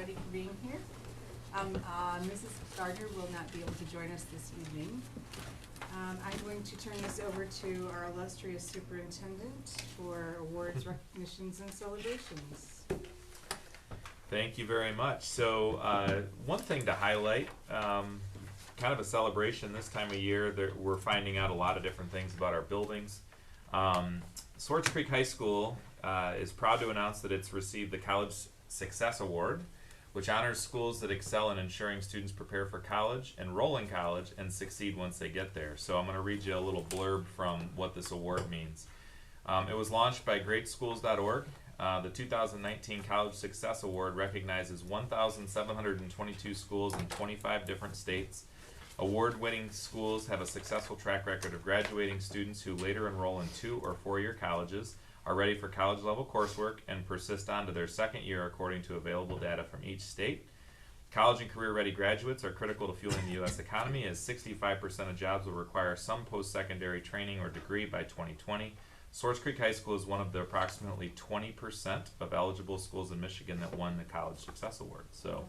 everybody for being here. Mrs. Gardner will not be able to join us this evening. I'm going to turn this over to our illustrious superintendent for awards, recognitions, and celebrations. Thank you very much. So one thing to highlight, kind of a celebration this time of year, that we're finding out a lot of different things about our buildings. Swartz Creek High School is proud to announce that it's received the College Success Award, which honors schools that excel in ensuring students prepare for college, enroll in college, and succeed once they get there. So I'm going to read you a little blurb from what this award means. It was launched by greatschools.org. The 2019 College Success Award recognizes 1,722 schools in 25 different states. Award-winning schools have a successful track record of graduating students who later enroll in 2- or 4-year colleges, are ready for college-level coursework, and persist on to their second year according to available data from each state. College and career-ready graduates are critical to fueling the U.S. economy, as 65% of jobs will require some post-secondary training or degree by 2020. Swartz Creek High School is one of the approximately 20% of eligible schools in Michigan that won the College Success Award. So,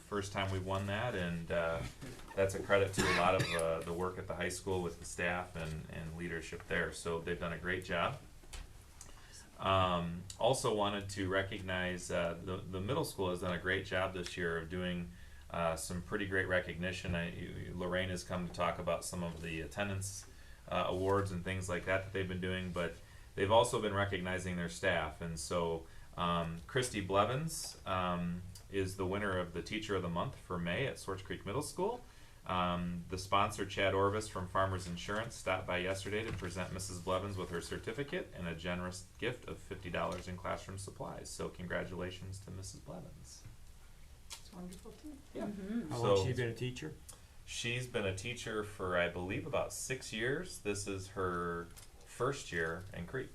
first time we've won that, and that's a credit to a lot of the work at the high school with the staff and leadership there. So they've done a great job. Also wanted to recognize the middle school has done a great job this year of doing some pretty great recognition. Lorraine has come to talk about some of the attendance awards and things like that they've been doing, but they've also been recognizing their staff. And so Christy Blevins is the winner of the Teacher of the Month for May at Swartz Creek Middle School. The sponsor, Chad Orvis from Farmers Insurance, stopped by yesterday to present Mrs. Blevins with her certificate and a generous gift of $50 in classroom supplies. So congratulations to Mrs. Blevins. It's wonderful too. Yeah. Mm-hmm. How long has she been a teacher? She's been a teacher for, I believe, about 6 years. This is her first year in Creek.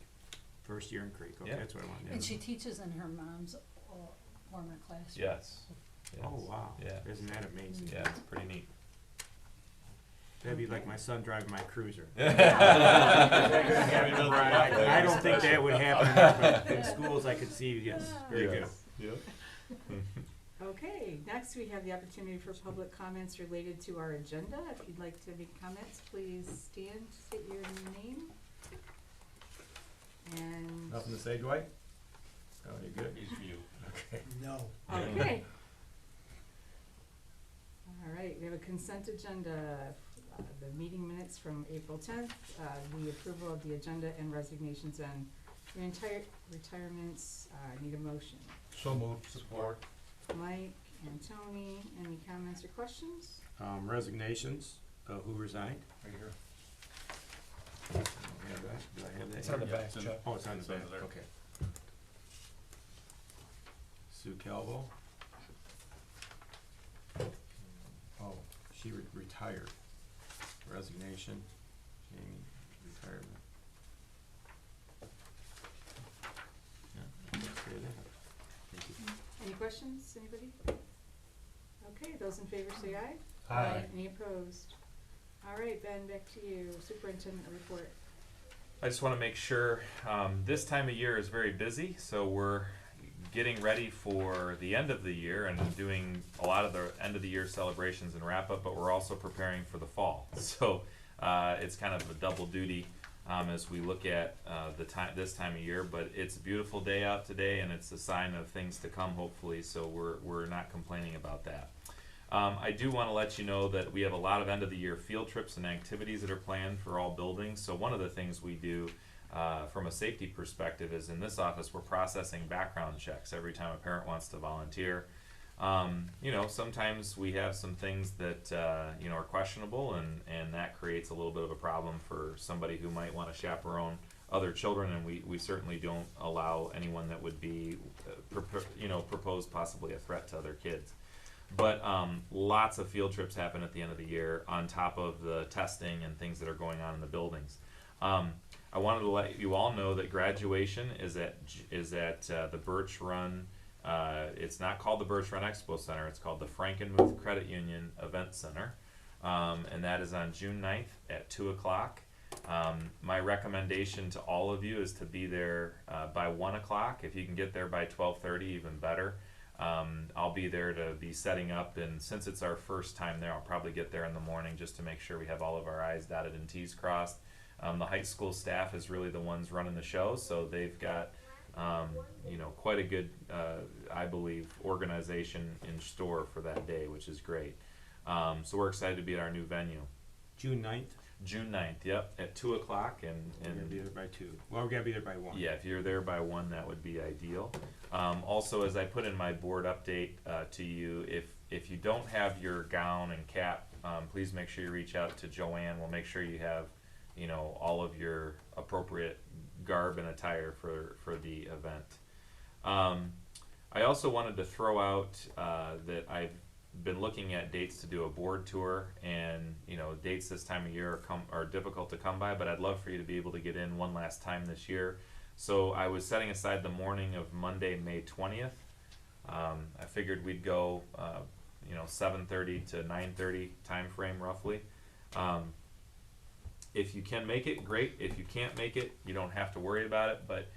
First year in Creek. Okay, yeah. That's what I wanted to know. And she teaches in her mom's former classroom. Yes. Oh wow. Yeah. Isn't that amazing? Yeah, it's pretty neat. That'd be like my son driving my cruiser. I I don't think that would happen, but in schools I could see, yes, very good. Yep. Okay, next we have the opportunity for public comments related to our agenda. If you'd like to make comments, please stand, state your name. And nothing to say, Dwight? Oh, you're good? He's for you. Okay. No. okay. All right, we have a consent agenda. The meeting minutes from April 10th, the approval of the agenda, and resignations and retirements. Need a motion. So moved. Support. Mike and Tony, any comments or questions? Resignations. Who resigned? Right here. I don't have that. Do I have that? It's on the here? back, Chuck. Oh, it's on the back. There. Okay. Sue Calvo. Oh, she retired. Resignation. Jamie, retirement. Yeah, that's good. Thank you. Any questions, anybody? Okay, those in favor say aye. Aye. Any opposed? All right, Ben, back to you, superintendent report. I just want to make sure, this time of year is very busy, so we're getting ready for the end of the year and doing a lot of the end of the year celebrations and wrap up, but we're also preparing for the fall. So it's kind of a double duty as we look at this time of year, but it's a beautiful day out today, and it's a sign of things to come, hopefully, so we're not complaining about that. I do want to let you know that we have a lot of end of the year field trips and activities that are planned for all buildings. So one of the things we do from a safety perspective is in this office we're processing background checks every time a parent wants to volunteer. You know, sometimes we have some things that you know, are questionable, and that creates a little bit of a problem for somebody who might want to chaperone other children, and we certainly don't allow anyone that would be you know, propose possibly a threat to other kids. But lots of field trips happen at the end of the year on top of the testing and things that are going on in the buildings. I wanted to let you all know that graduation is at the Birch Run. It's not called the Birch Run Expo Center. It's called the Frankenmuth Credit Union Event Center, and that is on June 9th at 2 o'clock. My recommendation to all of you is to be there by 1 o'clock. If you can get there by 12:30, even better. I'll be there to be setting up, and since it's our first time there, I'll probably get there in the morning just to make sure we have all of our I's dotted and T's crossed. The high school staff is really the ones running the show, so they've got quite a good, I believe, organization in store for that day, which is great. So we're excited to be at our new venue. June 9th. June 9th, yep, at 2 o'clock, We're gonna be and there by 2. Well, we're gonna be there by 1. yeah, if you're there by 1, that would be ideal. Also, as I put in my board update to you, if you don't have your gown and cap, please make sure you reach out to Joanne. We'll make sure you have, all of your appropriate garb and attire for the event. I also wanted to throw out that I've been looking at dates to do a board tour, and dates this time of year are difficult to come by, but I'd love for you to be able to get in one last time this year. So I was setting aside the morning of Monday, May 20th. I figured we'd go 7:30 to 9:30 time frame roughly. If you can make it, great. If you can't make it, you don't have to worry about it, but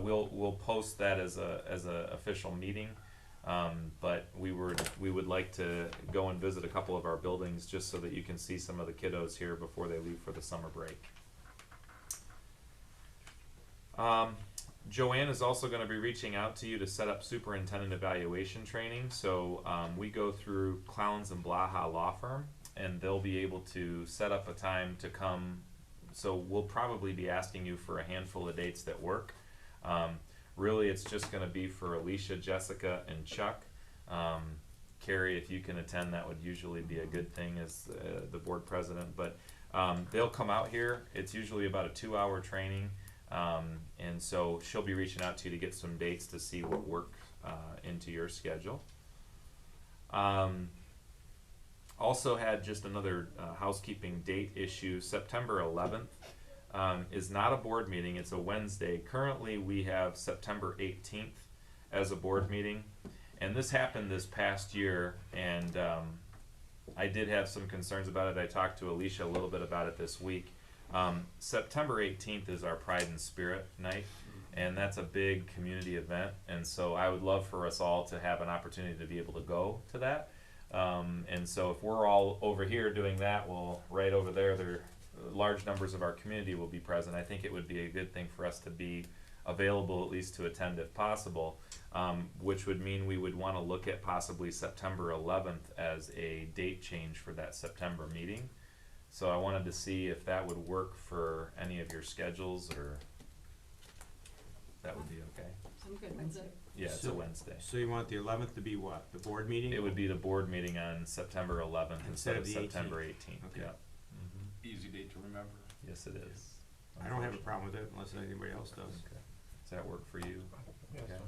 we'll post that as a official meeting. But we would like to go and visit a couple of our buildings just so that you can see some of the kiddos here before they leave for the summer break. Joanne is also going to be reaching out to you to set up superintendent evaluation training. So we go through Clowns and Blaha law firm, and they'll be able to set up a time to come. So we'll probably be asking you for a handful of dates that work. Really, it's just going to be for Alicia, Jessica, and Chuck. Cary, if you can attend, that would usually be a good thing as the board president. But they'll come out here. It's usually about a 2-hour training. And so she'll be reaching out to you to get some dates to see what work into your schedule. Also had just another housekeeping date issue. September 11th is not a board meeting, it's a Wednesday. Currently we have September 18th as a board meeting, and this happened this past year, and I did have some concerns about it. I talked to Alicia a little bit about it this week. September 18th is our Pride and Spirit night, and that's a big community event, and so I would love for us all to have an opportunity to be able to go to that. And so if we're all over here doing that, well, right over there, large numbers of our community will be present. I think it would be a good thing for us to be available, at least to attend if possible, which would mean we would want to look at possibly September 11th as a date change for that September meeting. So I wanted to see if that would work for any of your schedules, or that would be okay. I'm good with it. Yeah, it's a Wednesday. So you want the 11th to be what? The board meeting? It would be the board meeting on September 11th instead of the September 18th. Okay. Yeah. Easy date to remember. Yes, it is. I don't have a problem with it unless anybody else does. Okay. Does that work for you? Yeah, Okay.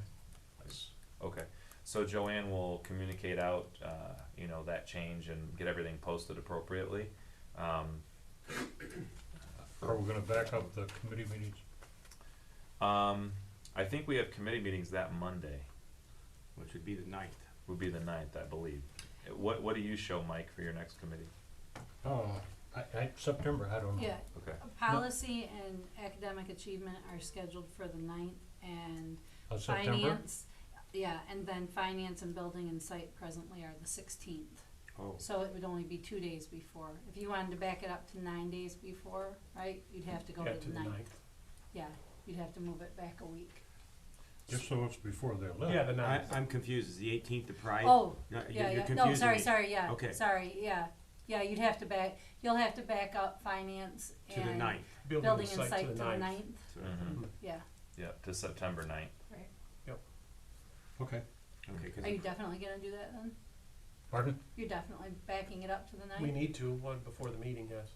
Nice. Okay. So Joanne will communicate out, that change and get everything posted appropriately. Are we gonna back up the committee meetings? I think we have committee meetings that Monday. Which would be the 9th. Would be the 9th, I believe. What do you show, Mike, for your next committee? September, I don't know. Yeah, Okay. policy and academic achievement are scheduled for the 9th, and September? finance, and then finance and building and site presently are the 16th. Oh, So it would only be 2 days before. If you wanted to back it up to 9 days before, right, you'd have to go to the 9th. Yeah, you'd have to move it back a week. Just so it's before they're left. Yeah, the ninth. I'm confused. Is the 18th the Pride? Oh, No, yeah, you're yeah, no, confusing me. sorry, yeah, Okay. sorry, yeah. Yeah, you'll have to back up finance To the and 9th. building and site to the 9th, So, Mhm. yeah, Yeah, to September 9th. right. Okay. Okay, 'cause Are you definitely gonna do that then? Pardon? You're definitely backing it up to the 9th? We need to, one before the meeting, yes.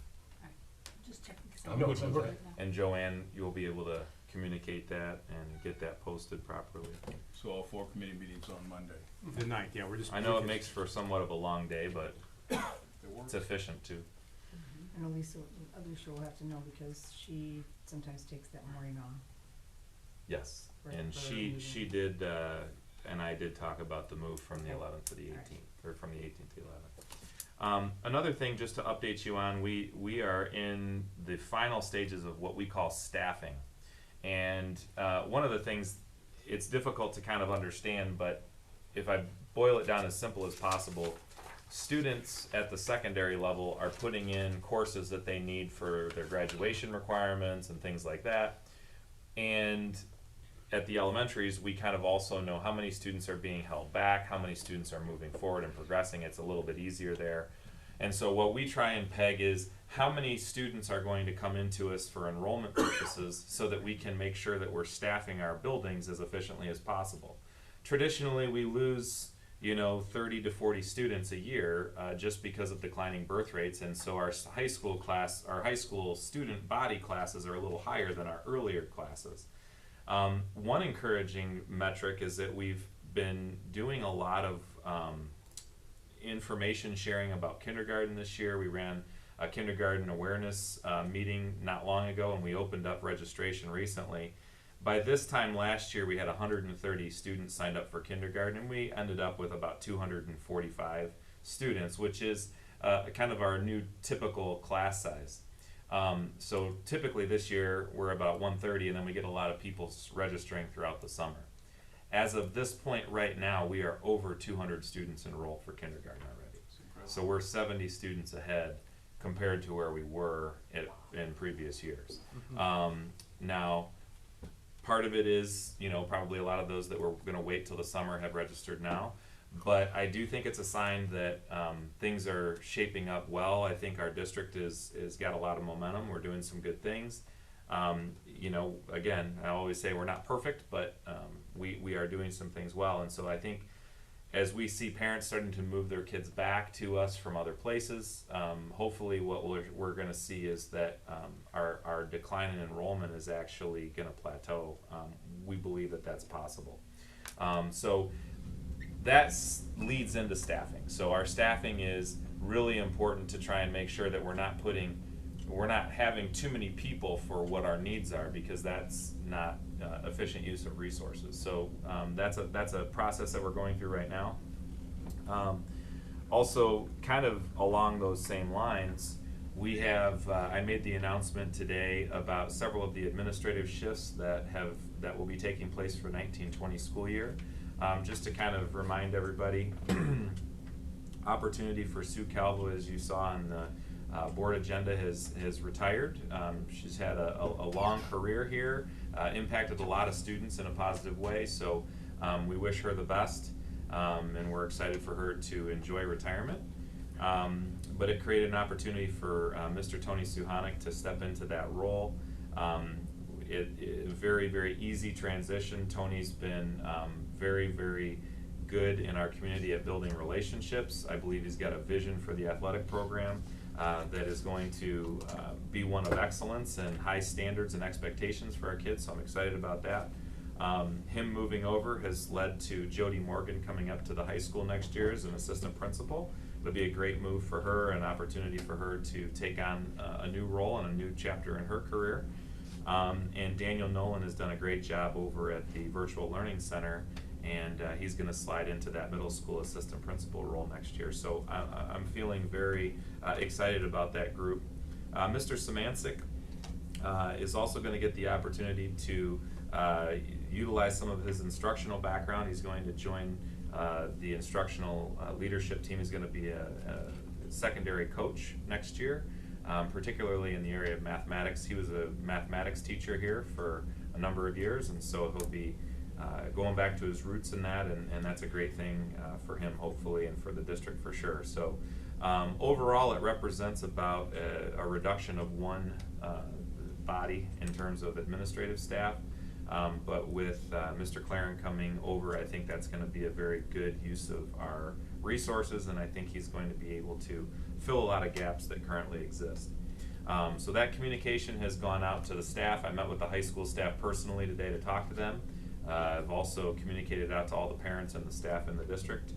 Just checking. 'Cause I'm I'm good not with sure that. now. And Joanne, you'll be able to communicate that and get that posted properly. So all 4 committee meetings on Monday. the 9th, yeah, we're just. I know it makes for somewhat of a long day, but It it's works. efficient too. And Alicia will have to know because she sometimes takes that morning off. Yes, For- and for she meeting. did, and I did talk about the move from the Okay. 11th to the Alright. 18th, or from the 18th to the 11th. Another thing, just to update you on, we are in the final stages of what we call staffing. And one of the things, it's difficult to kind of understand, but if I boil it down as simple as possible, students at the secondary level are putting in courses that they need for their graduation requirements and things like that. And at the elementaries, we kind of also know how many students are being held back, how many students are moving forward and progressing. It's a little bit easier there. And so what we try and peg is how many students are going to come into us for enrollment purposes so that we can make sure that we're staffing our buildings as efficiently as possible. Traditionally, we lose 30 to 40 students a year just because of declining birth rates, and so our high school student body classes are a little higher than our earlier classes. One encouraging metric is that we've been doing a lot of information sharing about kindergarten this year. We ran a kindergarten awareness meeting not long ago, and we opened up registration recently. By this time last year, we had 130 students signed up for kindergarten, and we ended up with about 245 students, which is kind of our new typical class size. So typically this year, we're about 130, and then we get a lot of people registering throughout the summer. As of this point right now, we are over 200 students enrolled for kindergarten already. So we're 70 students ahead compared to where we were in previous years. Now, part of it is, probably a lot of those that were going to wait till the summer have registered now. But I do think it's a sign that things are shaping up well. I think our district is got a lot of momentum. We're doing some good things. Again, I always say we're not perfect, but we are doing some things well. And so I think as we see parents starting to move their kids back to us from other places, hopefully what we're going to see is that our decline in enrollment is actually going to plateau. We believe that that's possible. So that leads into staffing. So our staffing is really important to try and make sure that we're not having too many people for what our needs are, because that's not efficient use of resources. So that's a process that we're going through right now. Also, kind of along those same lines, we have I made the announcement today about several of the administrative shifts that will be taking place for 1920 school year. Just to kind of remind everybody, opportunity for Sue Calvo, as you saw on the board agenda, has retired. She's had a long career here, impacted a lot of students in a positive way, so we wish her the best, and we're excited for her to enjoy retirement. But it created an opportunity for Mr. Tony Suhanik to step into that role. Very, very easy transition. Tony's been very, very good in our community at building relationships. I believe he's got a vision for the athletic program that is going to be one of excellence and high standards and expectations for our kids, so I'm excited about that. Him moving over has led to Jody Morgan coming up to the high school next year as an assistant principal. It'll be a great move for her, an opportunity for her to take on a new role and a new chapter in her career. And Daniel Nolan has done a great job over at the Virtual Learning Center, and he's going to slide into that middle school assistant principal role next year. So I'm feeling very excited about that group. Mr. Szymanczyk is also going to get the opportunity to utilize some of his instructional background. He's going to join the instructional leadership team. He's going to be a secondary coach next year. Particularly in the area of mathematics. He was a mathematics teacher here for a number of years, and so he'll be going back to his roots in that, and that's a great thing for him, hopefully, and for the district for sure. So overall, it represents about a reduction of one body in terms of administrative staff, but with Mr. Claren coming over, I think that's going to be a very good use of our resources, and I think he's going to be able to fill a lot of gaps that currently exist. So that communication has gone out to the staff. I met with the high school staff personally today to talk to them. I've also communicated out to all the parents and the staff in the district.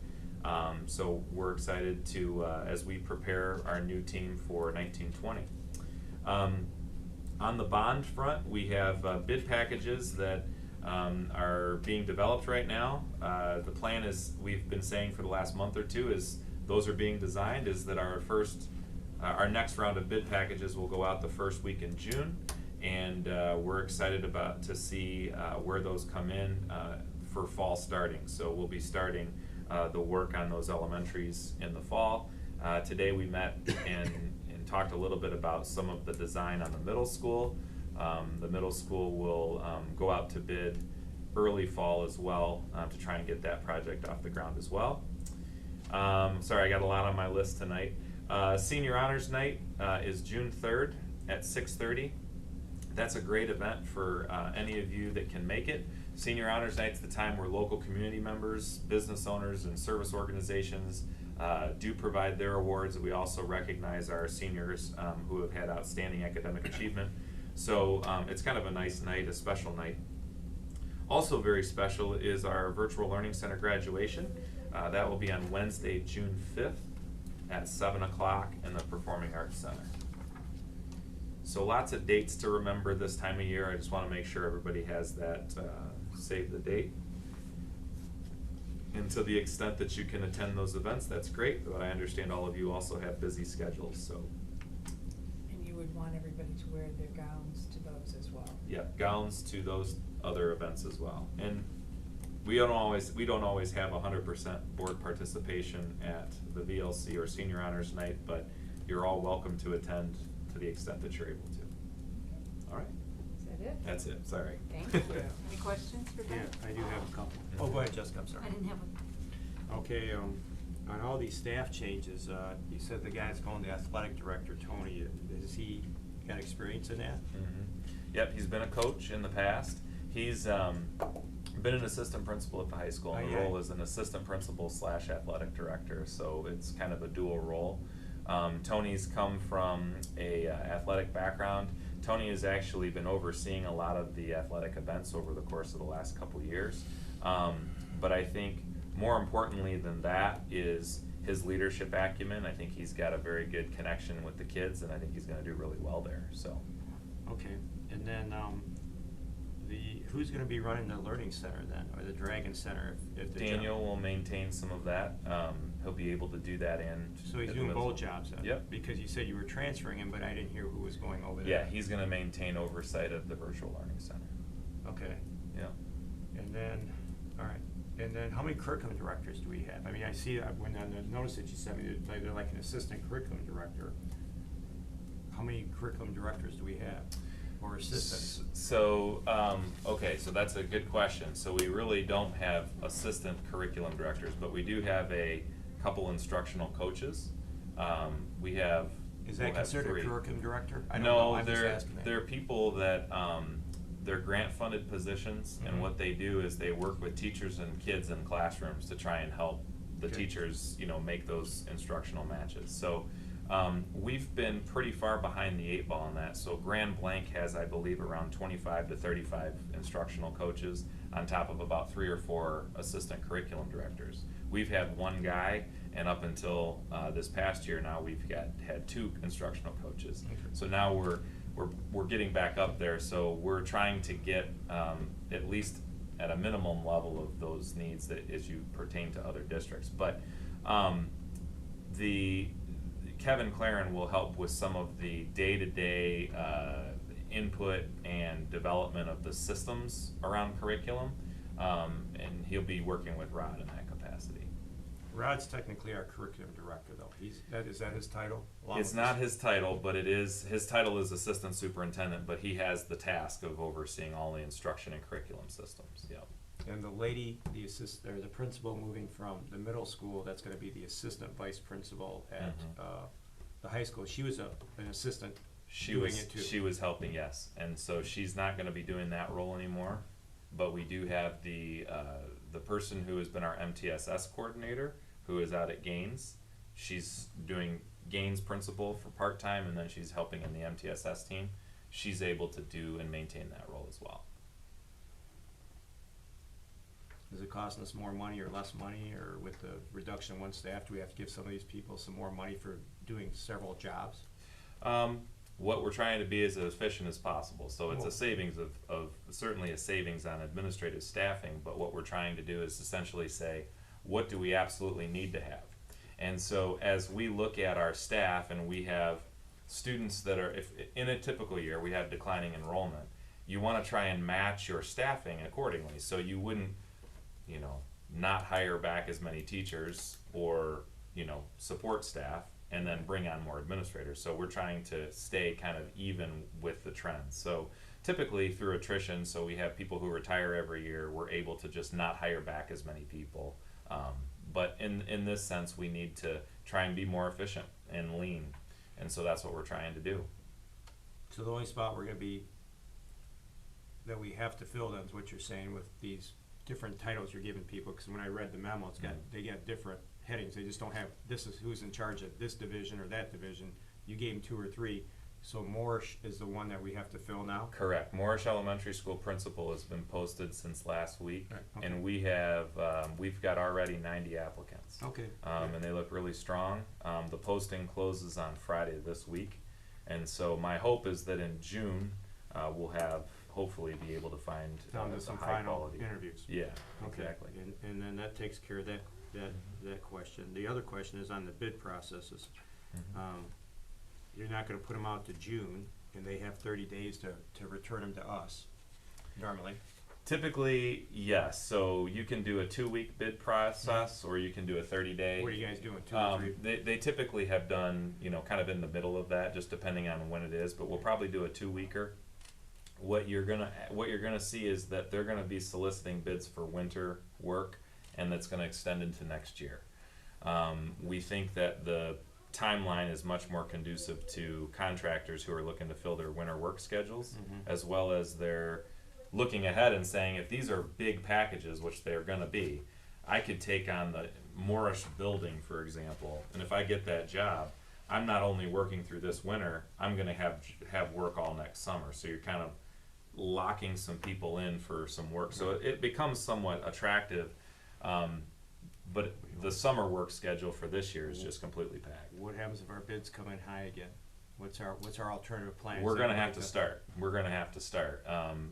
So we're excited to, as we prepare our new team for 1920. On the bond front, we have bid packages that are being developed right now. The plan is, we've been saying for the last month or two, is those are being designed, is that our next round of bid packages will go out the first week in June, and we're excited to see where those come in for fall starting. So we'll be starting the work on those elementaries in the fall. Today we met and talked a little bit about some of the design on the middle school. The middle school will go out to bid early fall as well to try and get that project off the ground as well. Sorry, I got a lot on my list tonight. Senior Honors Night is June 3rd at 6:30. That's a great event for any of you that can make it. Senior Honors Night's the time where local community members, business owners, and service organizations do provide their awards. We also recognize our seniors who have had outstanding academic achievement. So it's kind of a nice night, a special night. Also very special is our Virtual Learning Center graduation. That will be on Wednesday, June 5th at 7 o'clock in the Performing Arts Center. So lots of dates to remember this time of year. I just want to make sure everybody has that, save the date. And to the extent that you can attend those events, that's great, but I understand all of you also have busy schedules, so. And you would want everybody to wear their gowns to those as well. Yeah, gowns to those other events as well. And we don't always have 100% board participation at the VLC or Senior Honors Night, but you're all welcome to attend to the extent that you're able to. All right. Is that it? That's it, sorry. Thank you. Any questions for Ben? Yeah, I do have a couple. Oh, go ahead, Jessica, I'm sorry. I didn't have a, Okay, on all these staff changes, you said the guy's going to athletic director, Tony, has he got experience in that? Mm-hmm. Yep, he's been a coach in the past. He's been an assistant principal at the high school, and the role is an assistant principal / athletic director, so it's kind of a dual role. Tony's come from a athletic background. Tony has actually been overseeing a lot of the athletic events over the course of the last couple years. But I think more importantly than that is his leadership acumen. I think he's got a very good connection with the kids, and I think he's going to do really well there. So. Okay, and then who's going to be running the learning center then, or the Dragon Center? If the Daniel will maintain some of that. He'll be able to do that in. So he's doing both jobs then? Yep. Because you said you were transferring him, but I didn't hear who was going over there. Yeah, he's going to maintain oversight of the virtual learning center. Okay. Yeah. And then, all right. And then how many curriculum directors do we have? I mean, I see when on the notice that you sent me, they're like an assistant curriculum director. How many curriculum directors do we have? Or assistants? So, okay, so that's a good question. So we really don't have assistant curriculum directors, but we do have a couple instructional coaches. We have. Is that considered a curriculum director? I don't know. I'm just asking that. They're people that, they're grant-funded positions, and what they do is they work with teachers and kids in classrooms to try and help the teachers, make those instructional matches. So, we've been pretty far behind the 8 ball on that. So Grand Blanc has, I believe, around 25 to 35 instructional coaches on top of about 3 or 4 assistant curriculum directors. We've had one guy, and up until this past year now, we've had 2 instructional coaches. Okay. So now we're getting back up there. So we're trying to get at least at a minimum level of those needs that as you pertain to other districts. But Kevin Claren will help with some of the day-to-day input and development of the systems around curriculum, and he'll be working with Rod in that capacity. Rod's technically our curriculum director, though. Is that his title? It's not his title, but his title is assistant superintendent, but he has the task of overseeing all the instruction and curriculum systems. Yep. And the lady, the principal moving from the middle school, that's going to be the assistant vice principal at the high school. She was an assistant. She was helping, yes, and so she's not going to be doing that role anymore. But we do have the person who has been our MTSS coordinator, who is out at Gaines. She's doing Gaines principal for part-time, and then she's helping in the MTSS team. She's able to do and maintain that role as well. Is it costing us more money or less money, or with the reduction in one staff, do we have to give some of these people some more money for doing several jobs? What we're trying to be as efficient as possible. So it's a savings of certainly a savings on administrative staffing, but what we're trying to do is essentially say, what do we absolutely need to have? And so as we look at our staff and we have students that are, if in a typical year we have declining enrollment, you want to try and match your staffing accordingly. So you wouldn't, not hire back as many teachers or, you know, support staff, and then bring on more administrators. So we're trying to stay kind of even with the trends. So typically through attrition, so we have people who retire every year, we're able to just not hire back as many people. But in this sense, we need to try and be more efficient and lean. And so that's what we're trying to do. So the only spot we're gonna be, that we have to fill then is what you're saying with these different titles you're giving people, cause when I read the memo, it's got, they got different headings, they just don't have, this is who's in charge of this division or that division, you gave them 2 or 3, so Morrish is the one that we have to fill now? Correct. Morrish Elementary School principal has been posted since last week, Right, okay. and we have, we've got already 90 applicants. Okay. And they look really strong. The posting closes on Friday this week, and so my hope is that in June, we'll have, hopefully be able to find Down to a some high final quality. interviews. Yeah, Okay. exactly. And then that takes care of that question. The other question is on the bid processes. Mhm. You're not gonna put them out to June, and they have 30 days to return them to us, normally. Typically, yes, so you can do a 2-week bid process, or you can do a 30-day. What are you guys doing, 2 or 3? They typically have done, you know, kind of in the middle of that, just depending on when it is, but we'll probably do a 2-weeker. What you're gonna see is that they're gonna be soliciting bids for winter work, and that's gonna extend into next year. We think that the timeline is much more conducive to contractors who are looking to fill their winter work schedules, as well as they're looking ahead and saying, if these are big packages, which they're gonna be, I could take on the Morrish building, for example, and if I get that job, I'm not only working through this winter, I'm gonna have work all next summer, so you're kind of locking some people in for some work, so it becomes somewhat attractive, but the summer work schedule for this year is just completely packed. What happens if our bids come in high again? What's our alternative plan? We're gonna have to start.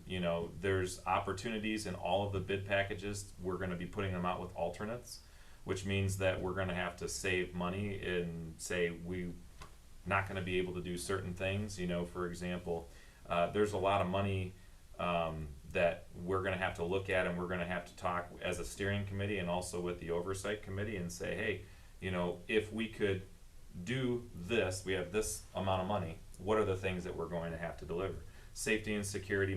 You know, there's opportunities in all of the bid packages. We're gonna be putting them out with alternates, which means that we're gonna have to save money and say we not gonna be able to do certain things. You know, for example, there's a lot of money that we're gonna have to look at, and we're gonna have to talk as a steering committee and also with the oversight committee and say, hey, you know, if we could do this, we have this amount of money, what are the things that we're going to have to deliver? Safety and security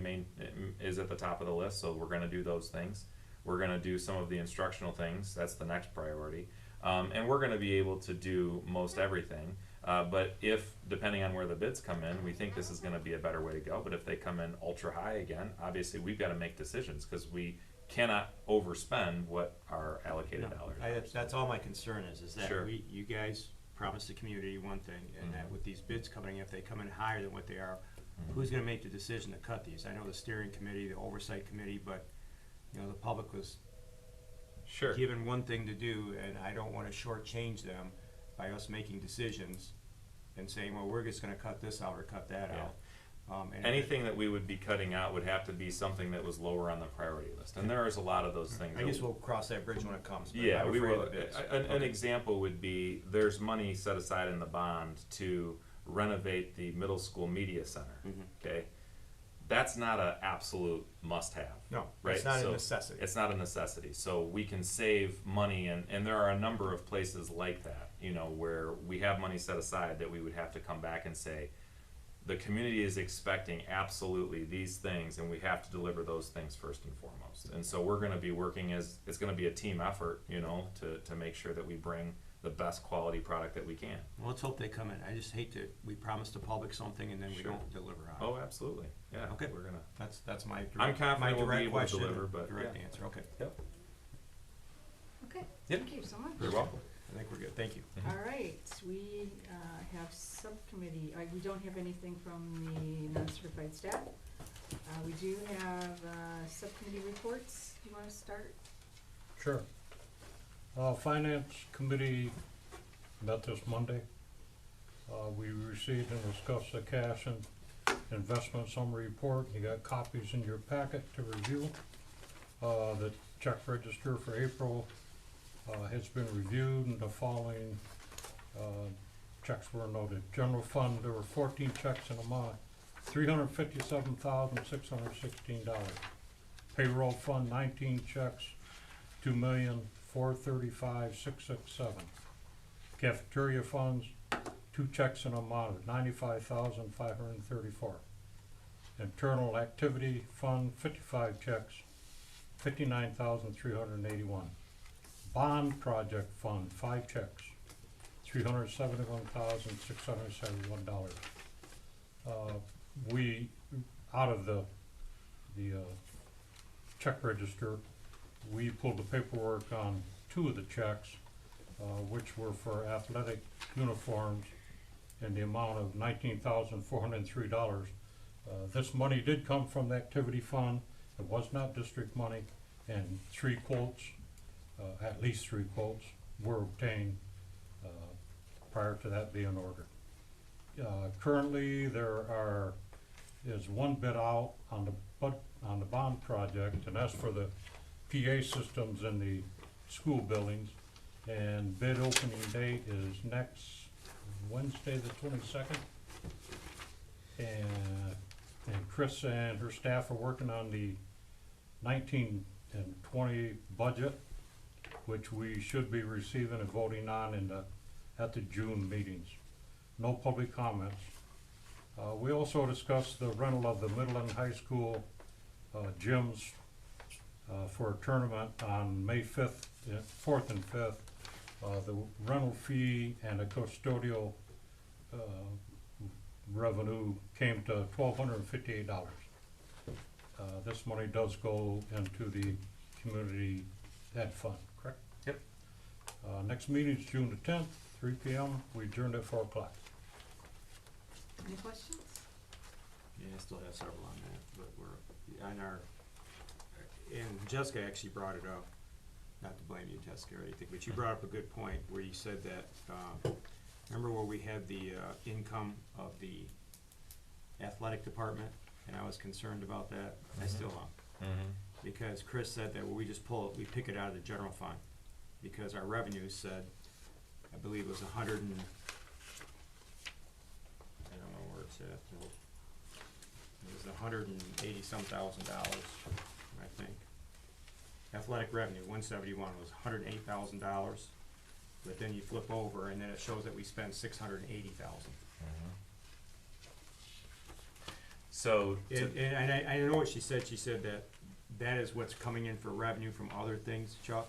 is at the top of the list, so we're gonna do those things. We're gonna do some of the instructional things, that's the next priority. And we're gonna be able to do most everything. But if, depending on where the bids come in, we think this is gonna be a better way to go, but if they come in ultra high again, obviously we've gotta make decisions, cause we cannot overspend what our allocated dollars are. That's all my concern is that Sure. you guys promised the community one thing, and that with these bids coming, if they come in higher than what they are, who's gonna make the decision to cut these? I know the steering committee, the oversight committee, but, you know, the public was Sure. given one thing to do, and I don't wanna shortchange them by us making decisions and saying, well, we're just gonna cut this out or cut that Yeah. out. And Anything that we would be cutting out would have to be something that was lower on the priority list, and there is a lot of those things. I guess we'll cross that bridge when it comes, but Yeah, I'm we afraid will. of the bids. An Okay. example would be, there's money set aside in the bond to renovate the middle school media center, okay? That's not a absolute must-have. No, right? it's not a So necessity. It's not a necessity, so we can save money, and there are a number of places like that, you know, where we have money set aside that we would have to come back and say, the community is expecting absolutely these things, and we have to deliver those things first and foremost. And so we're gonna be working it's gonna be a team effort, you know, to make sure that we bring the best quality product that we can. Well, let's hope they come in. I just hate to, we promise the public something and then we Sure. don't deliver on it. Oh, absolutely, yeah, Okay. we're gonna. That's my direct, I'm confident my we'll be direct able to question, deliver, but direct yeah. answer, okay. Yep. Okay, Yep. thank you so much. You're welcome. I think we're good, thank you. All right, we have subcommittee, we don't have anything from the non-certified staff. We do have subcommittee reports. Do you wanna start? Sure. Finance Committee met this Monday. We received and discussed the cash and investment summary report. You got copies in your packet to review. The check register for April has been reviewed, and the following checks were noted. General fund, there were 14 checks in amount, $357,616. Payroll fund, 19 checks, $2,435,667. Cafeteria funds, 2 checks in amount of $95,534. Internal activity fund, 55 checks, $59,381. Bond project fund, 5 checks, $371,671. We, out of the check register, we pulled the paperwork on 2 of the checks, which were for athletic uniforms in the amount of $19,403. This money did come from the activity fund. It was not district money, and 3 quotes, at least 3 quotes, were obtained prior to that being ordered. Currently, there is 1 bid out on the bond project, and that's for the PA systems in the school buildings. And bid opening date is next Wednesday, the 22nd. And Chris and her staff are working on the 19 and 20 budget, which we should be receiving and voting on at the June meetings. No public comments. We also discussed the rental of the middle and high school gyms for a tournament on May 5th, 4th and 5th. The rental fee and the custodial revenue came to $1,258. This money does go into the community ed fund, correct? Yep. Next meeting is June the 10th, 3 p.m. We adjourned at 4 o'clock. Any questions? Yeah, I still have several on that, but we're on our, and Jessica actually brought it up, not to blame you, Jessica, or anything, but you brought up a good point where you said that, remember where we had the income of the athletic department, and I was concerned about that? I still am. Because Chris said that we just we pick it out of the general fund, because our revenue said, I believe it was I don't know where it's at, it was $180-some thousand, I think. Athletic revenue, 171, was $108,000, but then you flip over and then it shows that we spent $680,000. So, And I know what she said that is what's coming in for revenue from other things, Chuck.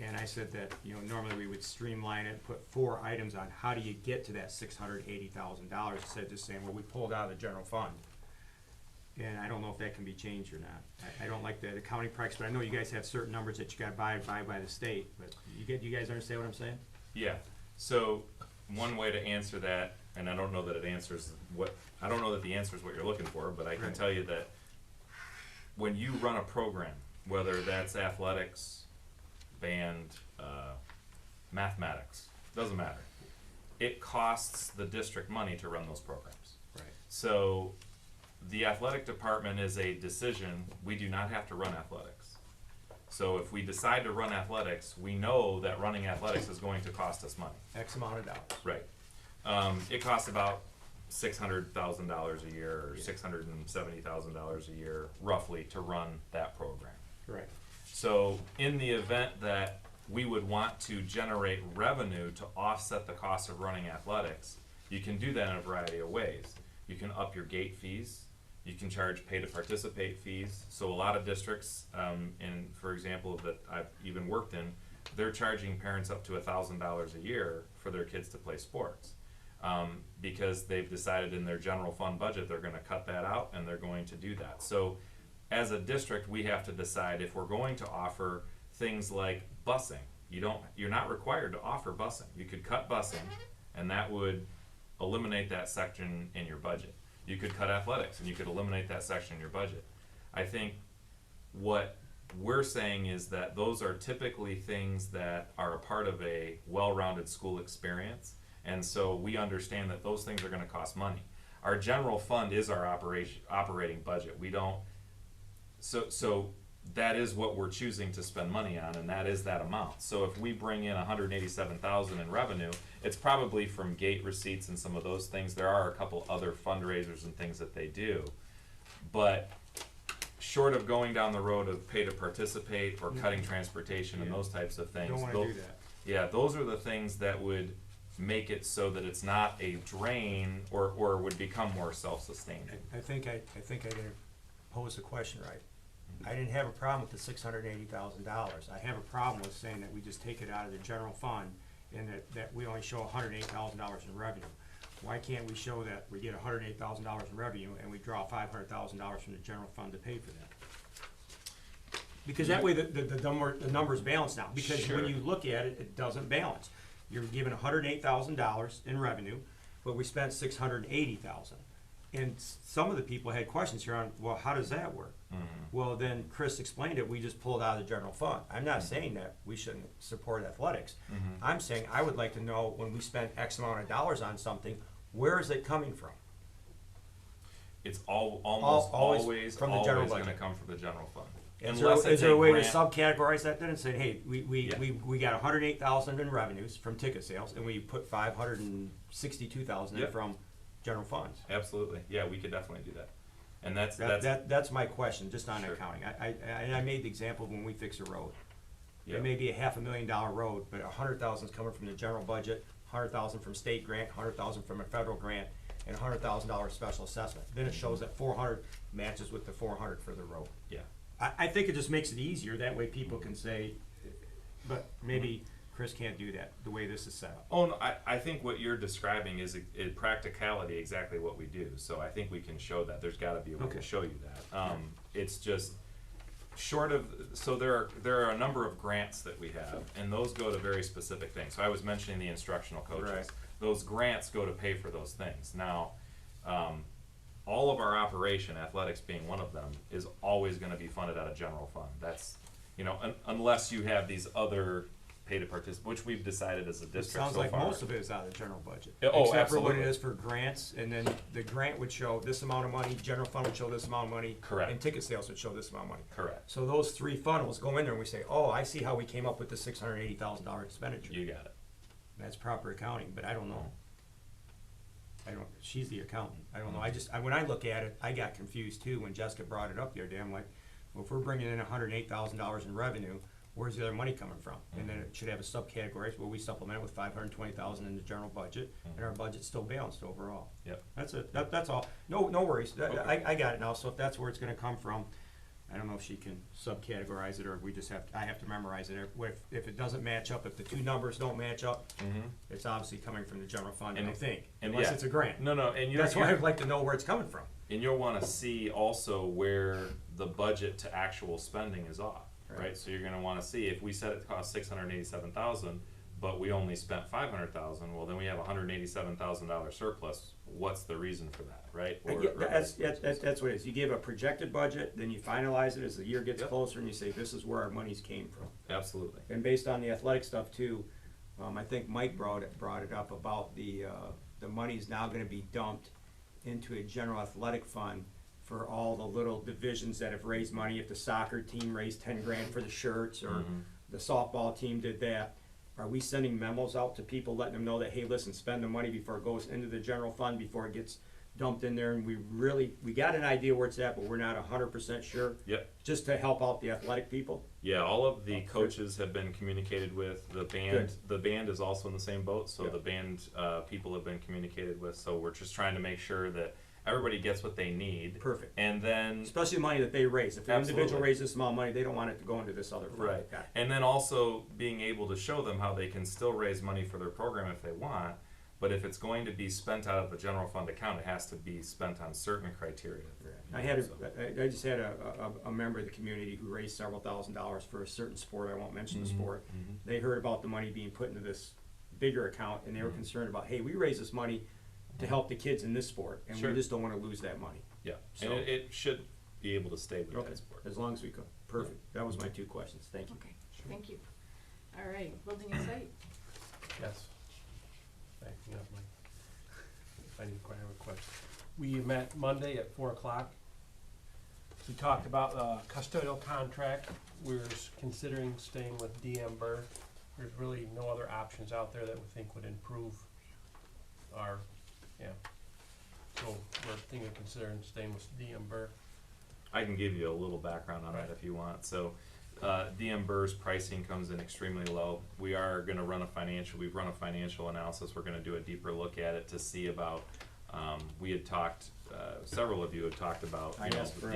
And I said that, normally we would streamline it, put 4 items on how do you get to that $680,000, instead of just saying, well, we pulled out of the general fund. And I don't know if that can be changed or not. I don't like the accounting practice, but I know you guys have certain numbers that you gotta buy by the state, but you guys understand what I'm saying? yeah, so one way to answer that, and I don't know that it answers I don't know that the answer is what you're looking for, but I can Right. tell you that when you run a program, whether that's athletics, band, mathematics, doesn't matter. It costs the district money to run those programs. Right. So the athletic department is a decision. We do not have to run athletics. So if we decide to run athletics, we know that running athletics is going to cost us money. X amount of dollars. Right. It costs about $600,000 a year, or Yeah. $670,000 a year, roughly, to run that program. Right. So in the event that we would want to generate revenue to offset the cost of running athletics, you can do that in a variety of ways. You can up your gate fees. You can charge pay to participate fees. So a lot of districts, for example, that I've even worked in, they're charging parents up to $1,000 a year for their kids to play sports. Because they've decided in their general fund budget they're going to cut that out, and they're going to do that. So as a district, we have to decide if we're going to offer things like busing. You're not required to offer busing. You could cut busing, and that would eliminate that section in your budget. You could cut athletics, and you could eliminate that section in your budget. I think what we're saying is that those are typically things that are a part of a well-rounded school experience, and so we understand that those things are going to cost money. Our general fund is our operating budget. We don't. So that is what we're choosing to spend money on, and that is that amount. So if we bring in $187,000 in revenue, it's probably from gate receipts and some of those things. There are a couple other fundraisers and things that they do, but short of going down the road of pay to participate or cutting transportation and Yeah. those types of things. Don't wanna tho- do that. Yeah, those are the things that would make it so that it's not a drain or would become more self-sustaining. I think I didn't pose the question right. I didn't have a problem with the $680,000. I have a problem with saying that we just take it out of the general fund and that we only show $108,000 in revenue. Why can't we show that we get $108,000 in revenue and we draw $500,000 from the general fund to pay for that? Because that way the numbers balance now, because Sure. when you look at it, it doesn't balance. You're given $108,000 in revenue, but we spent $680,000. And some of the people had questions here on, well, how does that work? Well, then Chris explained it, we just pulled out of the general fund. I'm not saying that we shouldn't support athletics. I'm saying I would like to know when we spend X amount of dollars on something, where is it coming from? It's almost always always from the general gonna budget. come from the general fund. Is Unless there it's a way to grant- subcategorize that then and say, hey, Yeah. we got 108,000 in revenues from ticket sales and we put 562,000 in Yep. from general funds? Absolutely, yeah, we could definitely do that. And that's That's my question, just on Sure. accounting. I made the example of when we fix a road. yeah. It may be a $500,000 road, but 100,000 is coming from the general budget, 100,000 from state grant, 100,000 from a federal grant, and $100,000 special assessment. Then it shows that 400 matches with the 400 for the road. Yeah. I think it just makes it easier, that way people can say, but maybe Chris can't do that, the way this is set up. Oh, no, I think what you're describing is in practicality exactly what we do, so I think we can show that, there's gotta be a way Okay. to show you that. It's just, short of, so there are a number of grants that we have, and those go to very specific things, so I was mentioning the instructional coaches. Right. Those grants go to pay for those things. Now, all of our operation, athletics being one of them, is always gonna be funded out of general fund, that's, unless you have these other pay to participate, which we've decided as a It district so far. sounds like most of it is out of the general budget. Yeah, oh, Except for what absolutely. it is for grants, and then the grant would show this amount of money, general fund would show this amount of money. Correct. And ticket sales would show this amount of money. Correct, So those three funnels go in there and we say, oh, I see how we came up with the $680,000 expenditure. you got it. That's proper accounting, but I don't know. She's the accountant. I don't know. When I look at it, I got confused too when Jessica brought it up the other day. I'm like, well, if we're bringing in $108,000 in revenue, where's the other money coming from? And then it should have a subcategory where we supplement it with $520,000 in the general budget, and our budget's still balanced overall. Yep. That's it. That's all. No worries. Okay. I got it now. So if that's where it's gonna come from, I don't know if she can subcategorize it, or we just I have to memorize it. If it doesn't match up, if the two numbers don't match up, it's obviously coming from the general fund, I And- think, and unless yeah. it's a grant. No, and That's why I'd like to know where it's coming from. and you'll wanna see also where the budget to actual spending is off, right? Right. So you're gonna wanna see, if we said it cost $687,000, but we only spent $500,000, well, then we have a $187,000 surplus, what's the reason for that, right? Or- Yeah, or- that's what it is. You give a projected budget, then you finalize it as the year gets Yep. closer, and you say, this is where our monies came from. Absolutely, And based on the athletic stuff too, I think Mike brought it up about the money's now gonna be dumped into a general athletic fund for all the little divisions that have raised money. If the soccer team raised 10 grand for the shirts, or the softball team did that, are we sending memos out to people letting them know that, hey, listen, spend the money before it goes into the general fund, before it gets dumped in there, and we got an idea where it's at, but we're not 100% sure? yep. Just to help out the athletic people? Yeah, all of the coaches have been communicated with, the band is also in the same boat, so Yeah. the band, people have been communicated with, so we're just trying to make sure that everybody gets what they need. Perfect. And then, Especially money that they raise. If an individual Absolutely. raises this amount of money, they don't want it to go into this other fund. right, Got it. and then also being able to show them how they can still raise money for their program if they want, but if it's going to be spent out of the general fund account, it has to be spent on certain criteria. I just had a member of the community who raised several $1,000s for a certain sport. I won't mention the sport. They heard about the money being put into this bigger account, and they were concerned about, hey, we raise this money to help the kids in this sport, and Sure. we just don't want to lose that money. Yeah, So- and it should be able to stay with Okay, that sport. as long as we could. Perfect. That was my two questions. Thank you. Okay, thank you. All right, building and site. Yes. Backing up, Mike. If I need to have a question. We met Monday at 4:00. We talked about custodial contract. We're considering staying with DM Burr. There's really no other options out there that we think would improve our, yeah. So we're thinking of considering staying with DM Burr. I can give you a little background on that if you want. So, DM Burr's pricing comes in extremely low. We are gonna run we've run a financial analysis. We're gonna do a deeper look at it to see about, we had talked, several of you had talked about, I you know, asked for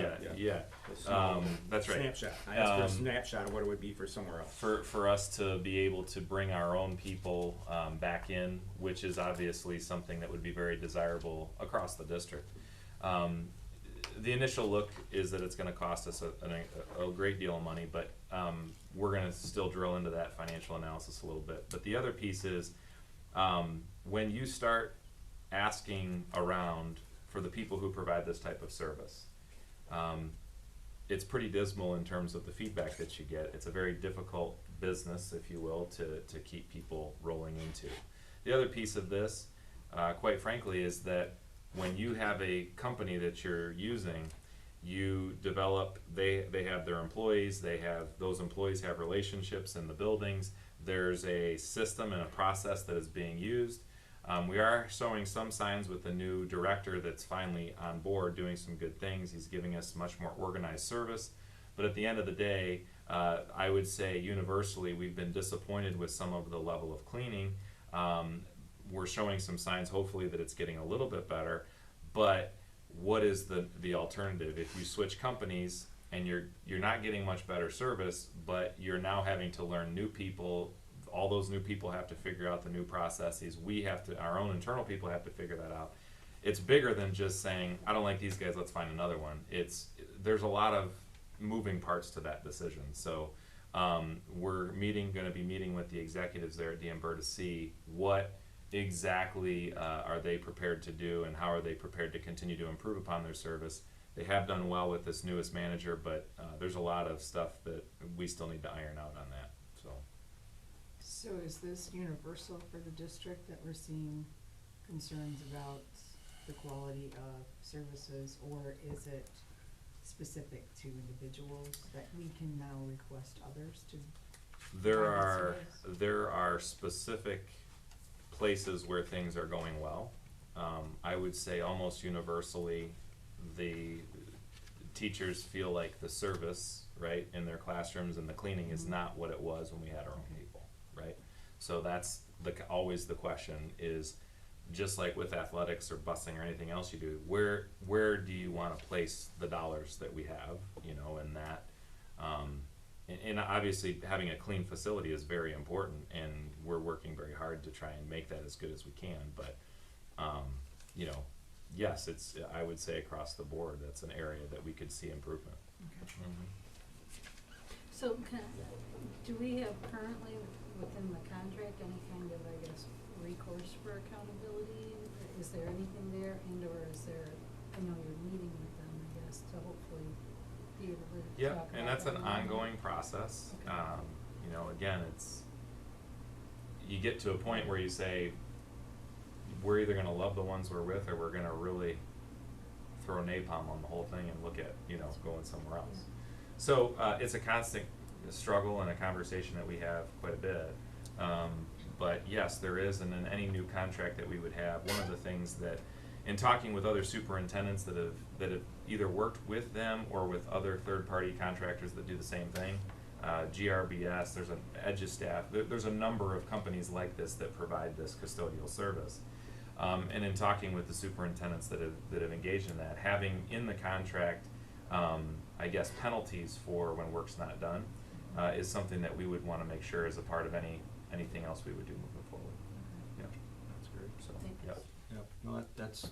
that's right. snapshot. I asked for a snapshot of what it would be for somewhere else. For us to be able to bring our own people back in, which is obviously something that would be very desirable across the district. The initial look is that it's gonna cost us a great deal of money, but we're gonna still drill into that financial analysis a little bit. But the other piece is, when you start asking around for the people who provide this type of service, it's pretty dismal in terms of the feedback that you get. It's a very difficult business, if you will, to keep people rolling into. The other piece of this, quite frankly, is that when you have a company that you're using, you develop, they have their employees, those employees have relationships in the buildings, there's a system and a process that is being used. We are showing some signs with the new director that's finally on board doing some good things. He's giving us much more organized service. But at the end of the day, I would say universally we've been disappointed with some of the level of cleaning. We're showing some signs hopefully that it's getting a little bit better. But what is the alternative? If you switch companies and you're not getting much better service, but you're now having to learn new people, all those new people have to figure out the new processes. Our own internal people have to figure that out. It's bigger than just saying, I don't like these guys, let's find another one. There's a lot of moving parts to that decision. So we're gonna be meeting with the executives there at DM Burr to see what exactly are they prepared to do and how are they prepared to continue to improve upon their service. They have done well with this newest manager, but there's a lot of stuff that we still need to iron out on that. So is this universal for the district, that we're seeing concerns about the quality of services, or is it specific to individuals that we can now request others to? There are specific places where things are going well. I would say almost universally the teachers feel like the service, right, in their classrooms and the cleaning is not what it was when we had our own people, right? So that's always the question is, just like with athletics or busing or anything else you do, where do you want to place the dollars that we have, you know, and that, and obviously having a clean facility is very important, and we're working very hard to try and make that as good as we can, but, you know, yes, I would say across the board, that's an area that we could see improvement. Okay. Mm-hmm. So do we have currently within the contract any kind of, I guess, recourse for accountability? Is there anything there, and or is there, I know you're meeting with them, I guess, to hopefully be able to talk about and that's an that. ongoing process. Okay. You know, again, you get to a point where you say, we're either gonna love the ones we're with, or we're gonna really throw napalm on the whole thing and look at, you know, going somewhere else. So it's a constant struggle and a conversation that we have quite a bit. But yes, there is, and in any new contract that we would have, one of the things that, in talking with other superintendents that have either worked with them or with other third-party contractors that do the same thing, GRBS, there's an Edges staff, there's a number of companies like this that provide this custodial service. And in talking with the superintendents that have engaged in that, having in the contract, I guess, penalties for when work's not done, is something that we would want to make sure is a part of anything else we would do moving forward. Yeah, That's great. so, Thank you. yeah. Yep, no, that's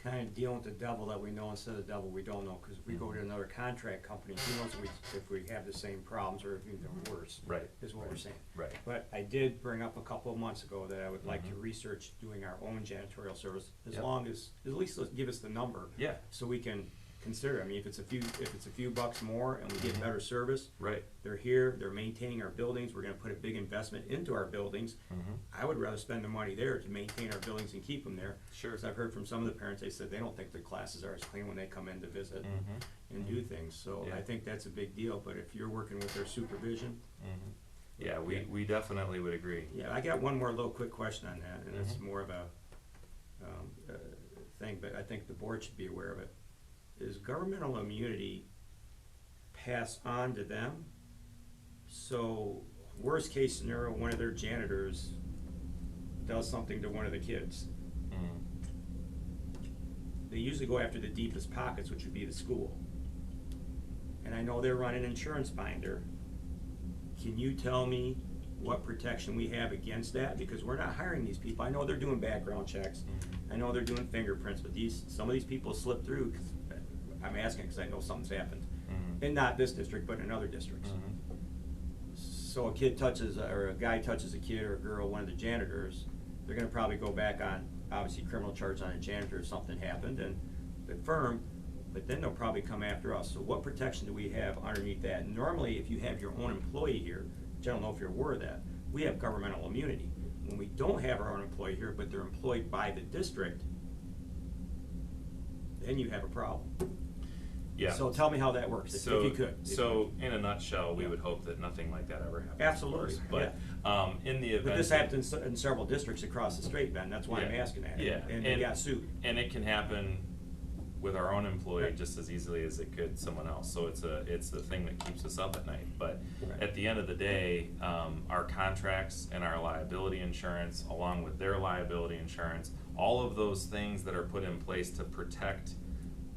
kind of dealing with the devil that we know instead of the devil we don't know, because if we go to another contract company, who knows if we have the same problems or if even worse, Right. is what we're saying. Right. But I did bring up a couple of months ago that I would like to research doing our own janitorial service, as Yep. long as, at least give us the number. Yeah. So we can consider, I mean, if it's a few bucks more and we get better service, Right. they're here, they're maintaining our buildings, we're gonna put a big investment into our buildings. I would rather spend the money there to maintain our buildings and keep them there. Sure. Because I've heard from some of the parents, they said they don't think the classes are as clean when they come in to visit and do things, so Yeah. I think that's a big deal, but if you're working with their supervision. Yeah, we definitely would agree. Yeah, I got one more little quick question on that, and it's more of a thing, but I think the board should be aware of it. is governmental immunity pass on to them? So, worst case scenario, one of their janitors does something to one of the kids. They usually go after the deepest pockets, which would be the school. And I know they're running an insurance binder. Can you tell me what protection we have against that? Because we're not hiring these people. I know they're doing background checks. I know they're doing fingerprints, but some of these people slip through, 'cause I'm asking because I know something's happened. In not this district, but in other districts. So a kid touches, or a guy touches a kid or a girl, one of the janitors, they're gonna probably go back on, obviously, criminal charge on a janitor if something happened, and the firm, but then they'll probably come after us. So what protection do we have underneath that? Normally, if you have your own employee here, which I don't know if you're aware of that, we have governmental immunity. When we don't have our own employee here, but they're employed by the district, then you have a problem. Yeah. So tell me how that works, if you could. So in a nutshell, we would hope that nothing like that ever happens. Of Absolutely, course. But in the event. But this happens in several districts across the state, Ben, that's why I'm Yeah. asking that. Yeah. And they got sued. And it can happen with our own employee Right. just as easily as it could someone else. So it's the thing that keeps us up at night. But Right. at the end of the day, our contracts and our liability insurance, along with their liability insurance, all of those things that are put in place to protect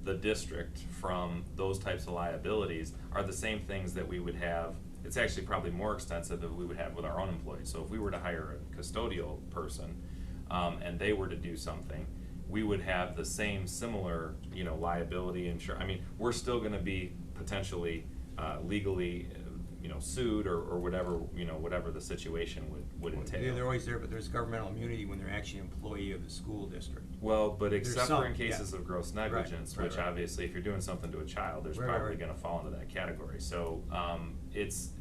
the district from those types of liabilities are the same things that we would have. It's actually probably more extensive than we would have with our own employees. So if we were to hire a custodial person, and they were to do something, we would have the same similar, liability insurance. I mean, we're still gonna be potentially, legally, sued or whatever, whatever the situation would entail. They're always there, but there's governmental immunity when they're actually an employee of the school district. Well, but There's except some, for in cases yeah. of gross negligence, Right, which right. obviously if you're doing something to a child, there's Right, probably right. gonna fall into that category. So, it's.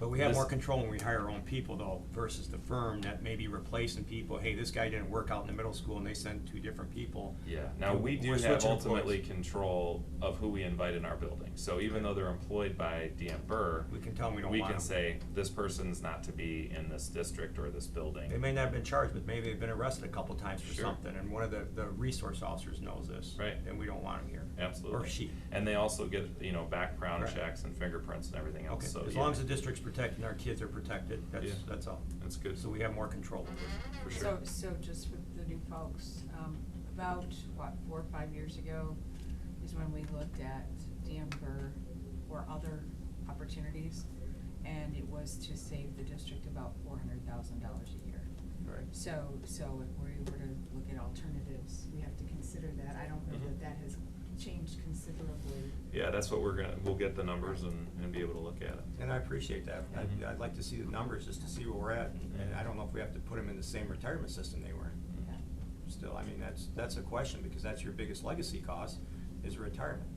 But we have This- more control when we hire our own people though, versus the firm that may be replacing people. Hey, this guy didn't work out in the middle school and they sent 2 different people. Yeah, now we do We're have switching ultimately employees. control of who we invite in our building. So even though they're employed by DM Burr, We can tell them we don't we want can them. say, this person's not to be in this district or this building. They may not have been charged, but maybe they've been arrested a couple times for Sure. something, and one of the resource officers knows this. Right. And we don't want them here. Absolutely. Or she. And they also get, background Right. checks and fingerprints and everything else, Okay, so as yeah. long as the district's protected and our kids are protected, Yeah. that's all. That's good. So we have more control over it. For sure. So just for the new folks, about, 4 or 5 years ago is when we looked at DM Burr or other opportunities, and it was to save the district about $400,000 a year. Right. So if we were to look at alternatives, we have to consider that. I don't know Mhm. that has changed considerably. Yeah, that's what we'll get the numbers and be able to look at it. And I appreciate that. Mhm. I'd like to see the numbers just to see where we're at, and I don't know if we have to put them in the same retirement system they were in. Yeah. Still, I mean, that's a question, because that's your biggest legacy cost, is retirement.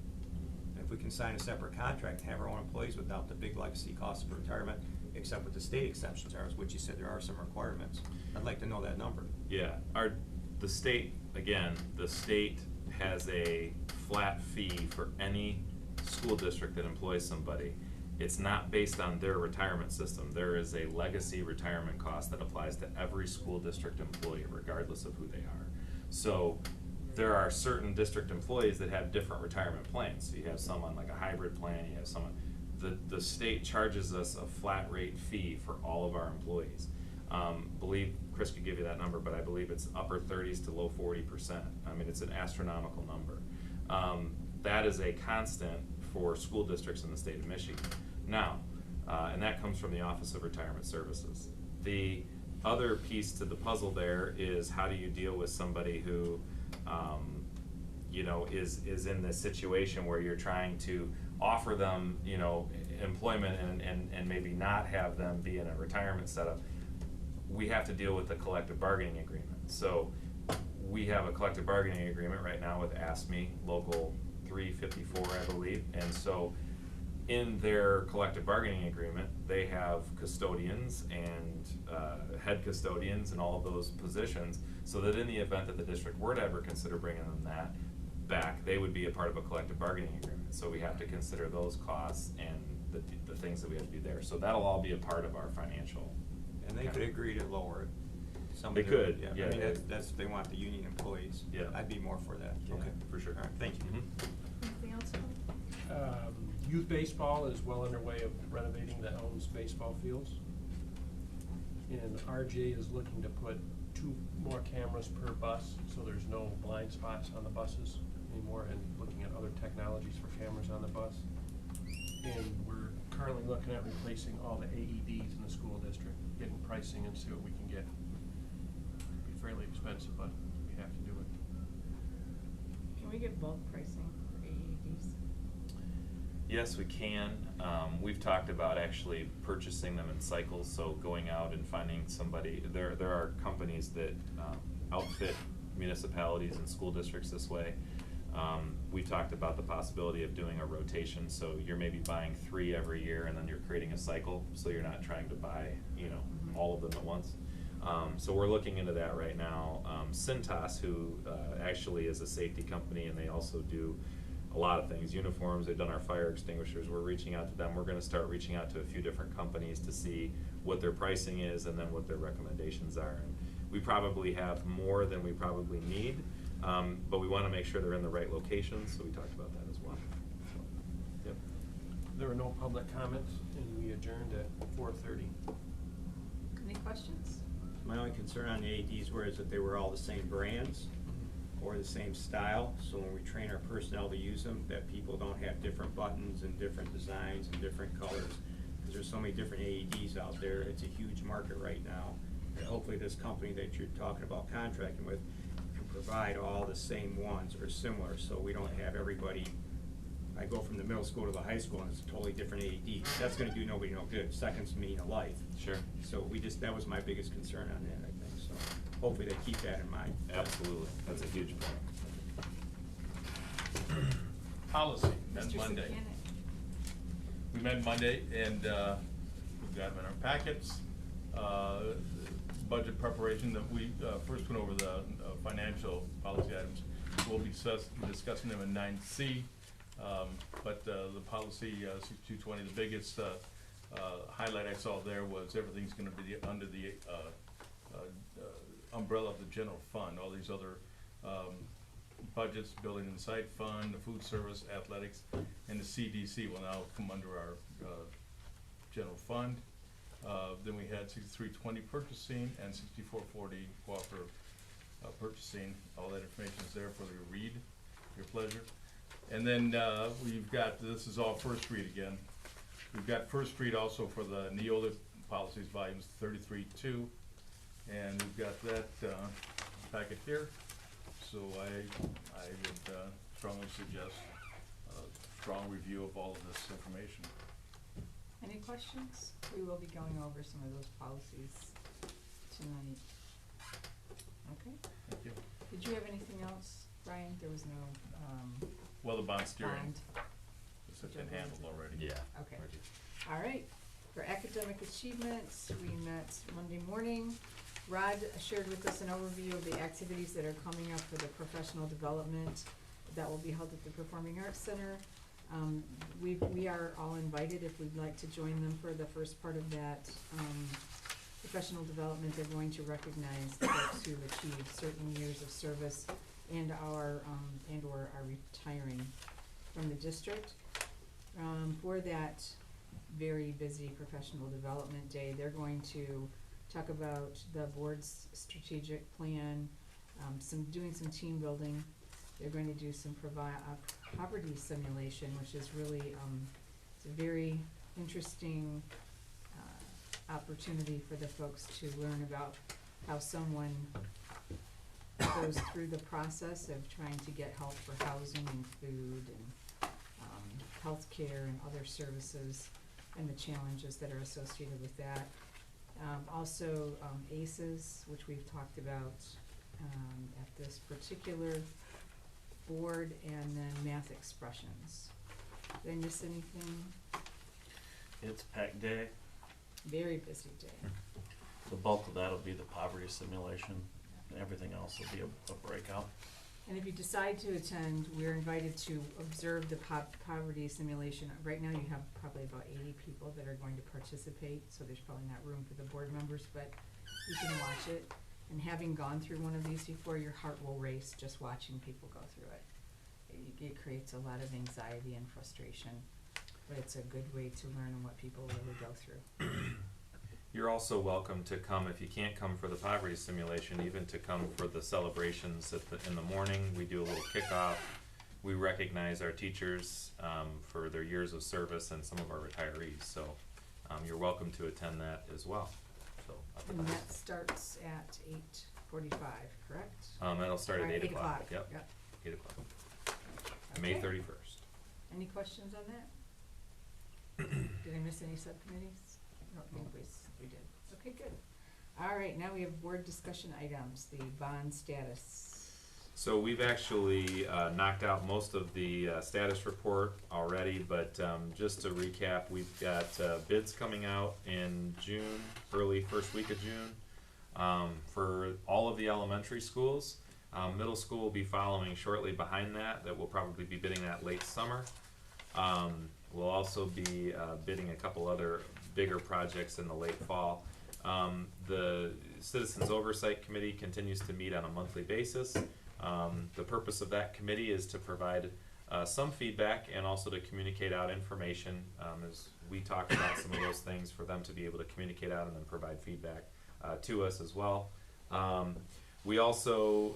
And if we can sign a separate contract and have our own employees without the big legacy costs of retirement, except what the state exceptions are, which you said there are some requirements, I'd like to know that number. Yeah, the state has a flat fee for any school district that employs somebody. It's not based on their retirement system. There is a legacy retirement cost that applies to every school district employee, regardless of who they are. So there are certain district employees that have different retirement plans. So you have some on like a hybrid plan, you have some, the state charges us a flat rate fee for all of our employees. Believe, Chris could give you that number, but I believe it's upper 30s to low 40%. I mean, it's an astronomical number. That is a constant for school districts in the state of Michigan. Now, and that comes from the Office of Retirement Services. The other piece to the puzzle there is, how do you deal with somebody who, is in this situation where you're trying to offer them, employment and maybe not have them be in a retirement setup. We have to deal with the collective bargaining agreement. So we have a collective bargaining agreement right now with ASME, Local 354, I believe. And so in their collective bargaining agreement, they have custodians and head custodians and all of those positions, so that in the event that the district were to ever consider bringing them that back, they would be a part of a collective bargaining agreement. So we have to consider those costs and the things that we have to do there. So that'll all be a part of our financial. And they could agree to lower it. Some They of their- could, yeah. I mean, that's if they want the union employees. Yeah. I'd be more for that. Yeah, Okay. for sure. All right, thank you. Mhm. Anything else, Tony? Youth baseball is well underway of renovating the Elms baseball fields. And RJ is looking to put 2 more cameras per bus, so there's no blind spots on the buses anymore, and looking at other technologies for cameras on the bus. And we're currently looking at replacing all the AEDs in the school district, getting pricing and see what we can get. It'd be fairly expensive, but we have to do it. Can we get bulk pricing for AEDs? Yes, we can. We've talked about actually purchasing them in cycles, so going out and finding somebody. There are companies that outfit municipalities and school districts this way. We talked about the possibility of doing a rotation, so you're maybe buying 3 every year, and then you're creating a cycle, so you're not trying to buy, all of them at once. So we're looking into that right now. Cintas, who actually is a safety company, and they also do a lot of things, uniforms, they've done our fire extinguishers, we're reaching out to them. We're gonna start reaching out to a few different companies to see what their pricing is and then what their recommendations are. And we probably have more than we probably need, but we wanna make sure they're in the right locations, so we talked about that as well. So, yep. There were no public comments, and we adjourned at 4:30. Any questions? My only concern on the AEDs was that they were all the same brands or the same style, so when we train our personnel to use them, that people don't have different buttons and different designs and different colors. Because there's so many different AEDs out there, it's a huge market right now. And hopefully this company that you're talking about contracting with can provide all the same ones or similar, so we don't have everybody, I go from the middle school to the high school and it's a totally different AED. That's gonna do nobody no good, seconds mean a life. Sure. So that was my biggest concern on that, I think, so hopefully they keep that in mind. Absolutely, that's a huge point. Policy, that's Mr. Monday. Superintendent. We met Monday, and we've got them in our packets. Budget preparation, that we first went over the financial policy items. We'll be discussing them in 9C, but the policy 6220, the biggest highlight I saw there was everything's gonna be under the umbrella of the general fund. All these other budgets, building and site fund, the food service, athletics, and the CDC will now come under our general fund. Then we had 6320 purchasing and 6440 cooperative purchasing. All that information is there for you to read, your pleasure. And then we've got, this is all first read again. We've got first read also for the Neola policies, volumes 33-2. And we've got that packet here. So I would strongly suggest a strong review of all of this information. Any questions? We will be going over some of those policies tonight. Okay. Thank you. Did you have anything else, Brian? There was no, Well, the bond steering bond. has been handled already. Yeah. Okay. All right. For academic achievements, we met Monday morning. Rod shared with us an overview of the activities that are coming up for the professional development that will be held at the Performing Arts Center. We are all invited if we'd like to join them for the first part of that professional development. They're going to recognize the folks who've achieved certain years of service and or are retiring from the district. For that very busy professional development day, they're going to talk about the board's strategic plan, doing some team building. They're going to do some poverty simulation, which is really it's a very interesting opportunity for the folks to learn about how someone goes through the process of trying to get help for housing and food and healthcare and other services and the challenges that are associated with that. Also ACEs, which we've talked about at this particular board, and then math expressions. Did I miss anything? It's a packed day. Very busy day. The bulk of that will be the poverty simulation, and everything else will be a breakout. And if you decide to attend, we're invited to observe the poverty simulation. Right now you have probably about 80 people that are going to participate, so there's probably not room for the board members, but you can watch it. And having gone through one of these before, your heart will race just watching people go through it. it creates a lot of anxiety and frustration, but it's a good way to learn what people really go through. You're also welcome to come, if you can't come for the poverty simulation, even to come for the celebrations in the morning. We do a little kickoff. We recognize our teachers for their years of service and some of our retirees. So you're welcome to attend that as well. So And that starts at 8:45, correct? that'll start at Or 8 o'clock. Yep, Yep. 8 o'clock. May Okay. 31st. Any questions on that? Did I miss any subcommittees? I don't think we did. Okay, good. All right, now we have board discussion items, the bond status. So we've actually knocked out most of the status report already, but just to recap, we've got bids coming out in June, early first week of June, for all of the elementary schools. Middle school will be following shortly behind that. That will probably be bidding that late summer. We'll also be bidding a couple other bigger projects in the late fall. The Citizens Oversight Committee continues to meet on a monthly basis. The purpose of that committee is to provide some feedback and also to communicate out information as we talk about some of those things, for them to be able to communicate out and then provide feedback to us as well. We also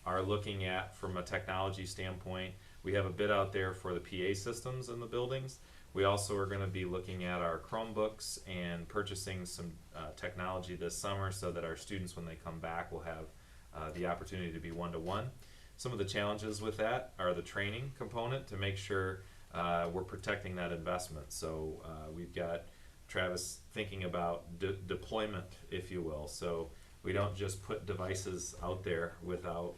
are looking at, from a technology standpoint, we have a bid out there for the PA systems in the buildings. We also are going to be looking at our Chromebooks and purchasing some technology this summer, so that our students, when they come back, will have the opportunity to be one-to-one. Some of the challenges with that are the training component, to make sure we're protecting that investment. So we've got Travis thinking about deployment, if you will. So we don't just put devices out there without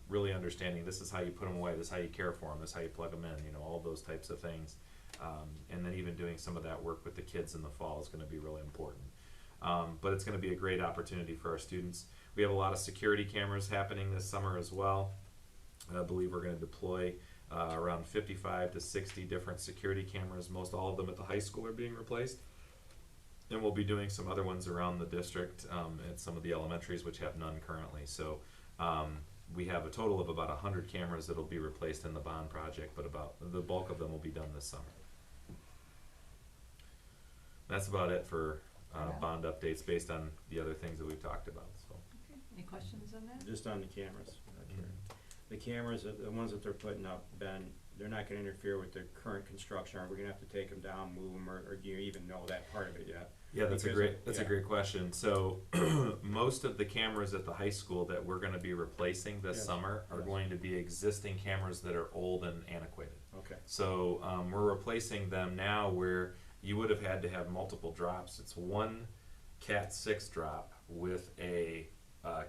really understanding this is how you put them away, this is how you care for them, this is how you plug them in, you know, all of those types of things. And then even doing some of that work with the kids in the fall is going to be really important. But it's going to be a great opportunity for our students. We have a lot of security cameras happening this summer as well. I believe we're going to deploy around 55 to 60 different security cameras. Most all of them at the high school are being replaced. And we'll be doing some other ones around the district at some of the elementaries, which have none currently. So we have a total of about 100 cameras that will be replaced in the bond project, but about the bulk of them will be done this summer. That's about it for bond updates based on the other things that we've talked about. So. Okay, any questions on that? Just on the cameras. The cameras, the ones that they're putting up, Ben, they're not gonna interfere with the current construction. Are we gonna have to take them down, move them, or do you even know that part of it yet? Yeah, that's Because a great question. So most of the cameras at the high school that we're going to be replacing this Yes. summer are Yes. going to be existing cameras that are old and antiquated. Okay. So we're replacing them now where you would have had to have multiple drops. It's one Cat 6 drop with a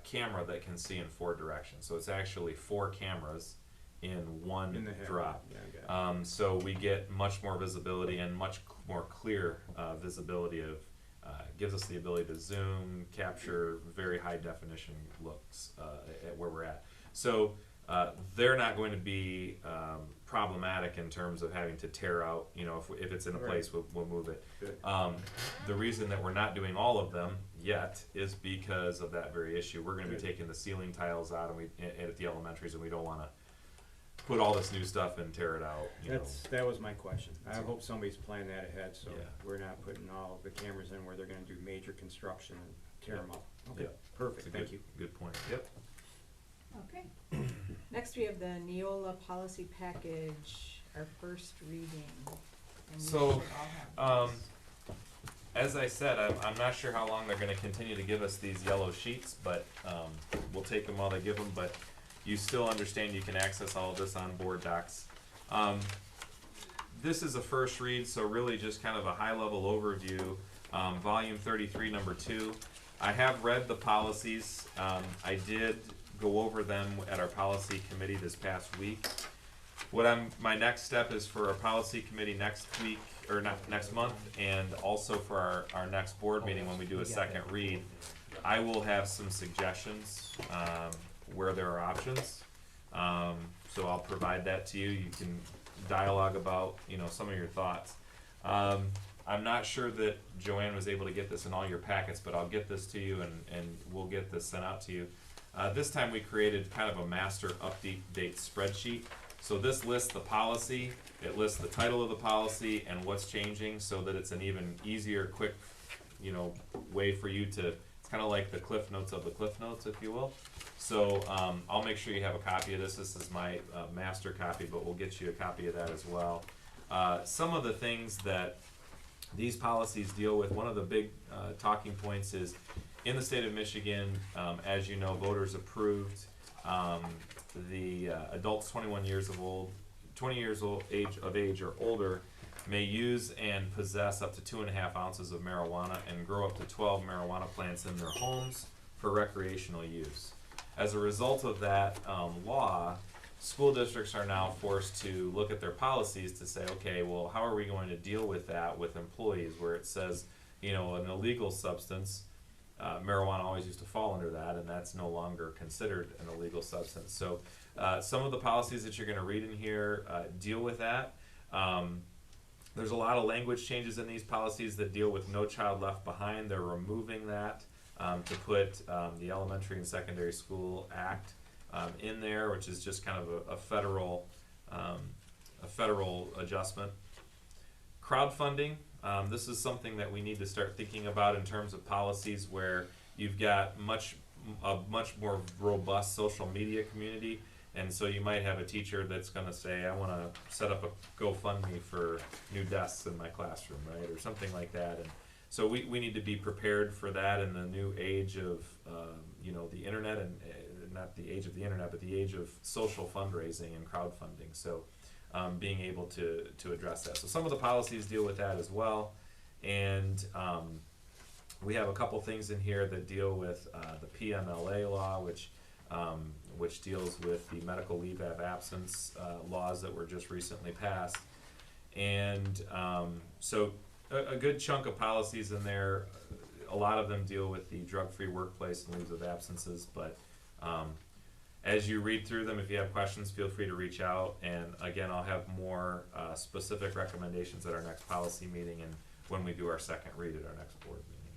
camera that can see in 4 directions. So it's actually 4 cameras in one In the head. drop. Yeah, I got it. So we get much more visibility and much more clear visibility of, gives us the ability to zoom, capture very high definition looks at where we're at. So they're not going to be problematic in terms of having to tear out, you know, if it's in a place, we'll move it. Good. The reason that we're not doing all of them yet is because of that very issue. We're going to be taking the ceiling tiles out at the elementaries, and we don't want to put all this new stuff and tear it out. That was my question. I hope somebody's planning that ahead, so Yeah. we're not putting all the cameras in where they're gonna do major construction and tear them up. Okay, Yeah. perfect, It's a thank you. Good point. Yep. Okay. Next, we have the Neola policy package, our first reading. And we So, should all have this. As I said, I'm not sure how long they're going to continue to give us these yellow sheets, but we'll take them while they give them. But you still understand you can access all of this on board docs. This is a first read, so really just kind of a high-level overview. Volume 33, number 2. I have read the policies. I did go over them at our policy committee this past week. My next step is for our policy committee next week, or next month, and also for our next board meeting when we do a second read. I will have some suggestions where there are options. So I'll provide that to you. You can dialogue about, you know, some of your thoughts. I'm not sure that Joanne was able to get this in all your packets, but I'll get this to you and we'll get this sent out to you. This time we created kind of a master update spreadsheet. So this lists the policy, it lists the title of the policy and what's changing, so that it's an even easier, quick, way for you to, it's kinda like the cliff notes of the cliff notes, if you will. So, I'll make sure you have a copy of this. This is my, master copy, but we'll get you a copy of that as well. Some of the things that these policies deal with, one of the big, talking points is, in the state of Michigan, as you know, voters approved, the, adults 20 years of age or older may use and possess up to 2.5 ounces of marijuana and grow up to 12 marijuana plants in their homes for recreational use. As a result of that law, school districts are now forced to look at their policies to say, okay, well, how are we going to deal with that with employees, where it says, an illegal substance, marijuana always used to fall under that, and that's no longer considered an illegal substance. So some of the policies that you're going to read in here deal with that. There's a lot of language changes in these policies that deal with No Child Left Behind. They're removing that to put the Elementary and Secondary School Act in there, which is just kind of a federal adjustment. Crowdfunding, this is something that we need to start thinking about in terms of policies where you've got a much more robust social media community. And so you might have a teacher that's gonna say, I wanna set up a GoFundMe for new desks in my classroom, right, or something like that. And so we need to be prepared for that in the new age of, the internet, and not the age of the internet, but the age of social fundraising and crowdfunding. So being able to address that. So some of the policies deal with that as well. And we have a couple things in here that deal with the PMLA law, which deals with the medical leave of absence laws that were just recently passed. And so a good chunk of policies in there. A lot of them deal with the drug-free workplace and leaves of absences, but as you read through them, if you have questions, feel free to reach out. And again, I'll have more specific recommendations at our next policy meeting and when we do our second read at our next board meeting.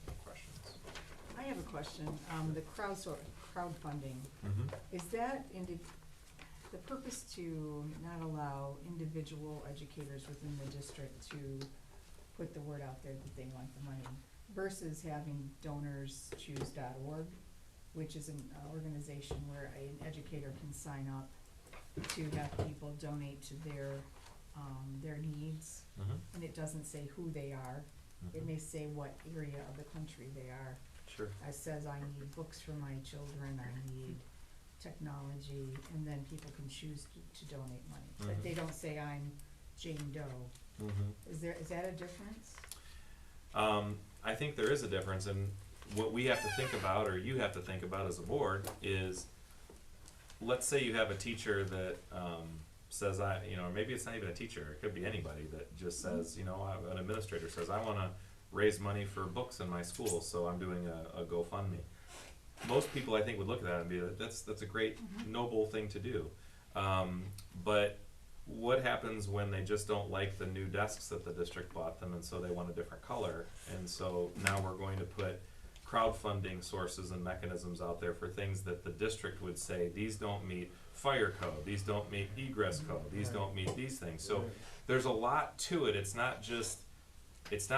Any questions? I have a question. The crowdfunding, Mm-hmm. is that the purpose to not allow individual educators within the district to put the word out there that they want the money, versus having DonorsChoose.org, which is an organization where an educator can sign up to have people donate to their needs, Mm-hmm. and it doesn't say who they are. It may say what area of the country they are. Sure. It says, I need books for my children, I need technology, and then people can choose to donate money. But Mhm. they don't say, I'm Jane Doe. Mm-hmm. Is that a difference? I think there is a difference, and what we have to think about, or you have to think about as a board, is let's say you have a teacher that says, maybe it's not even a teacher, it could be anybody that just says, an administrator says, I wanna raise money for books in my school, so I'm doing a GoFundMe. Most people, I think, would look at that and be like, that's a great, noble thing to do. But what happens when they just don't like the new desks that the district bought them, and so they want a different color? And so now we're going to put crowdfunding sources and mechanisms out there for things that the district would say, these don't meet fire code, these don't meet egress code, these don't meet these things. So there's a lot to it. It's not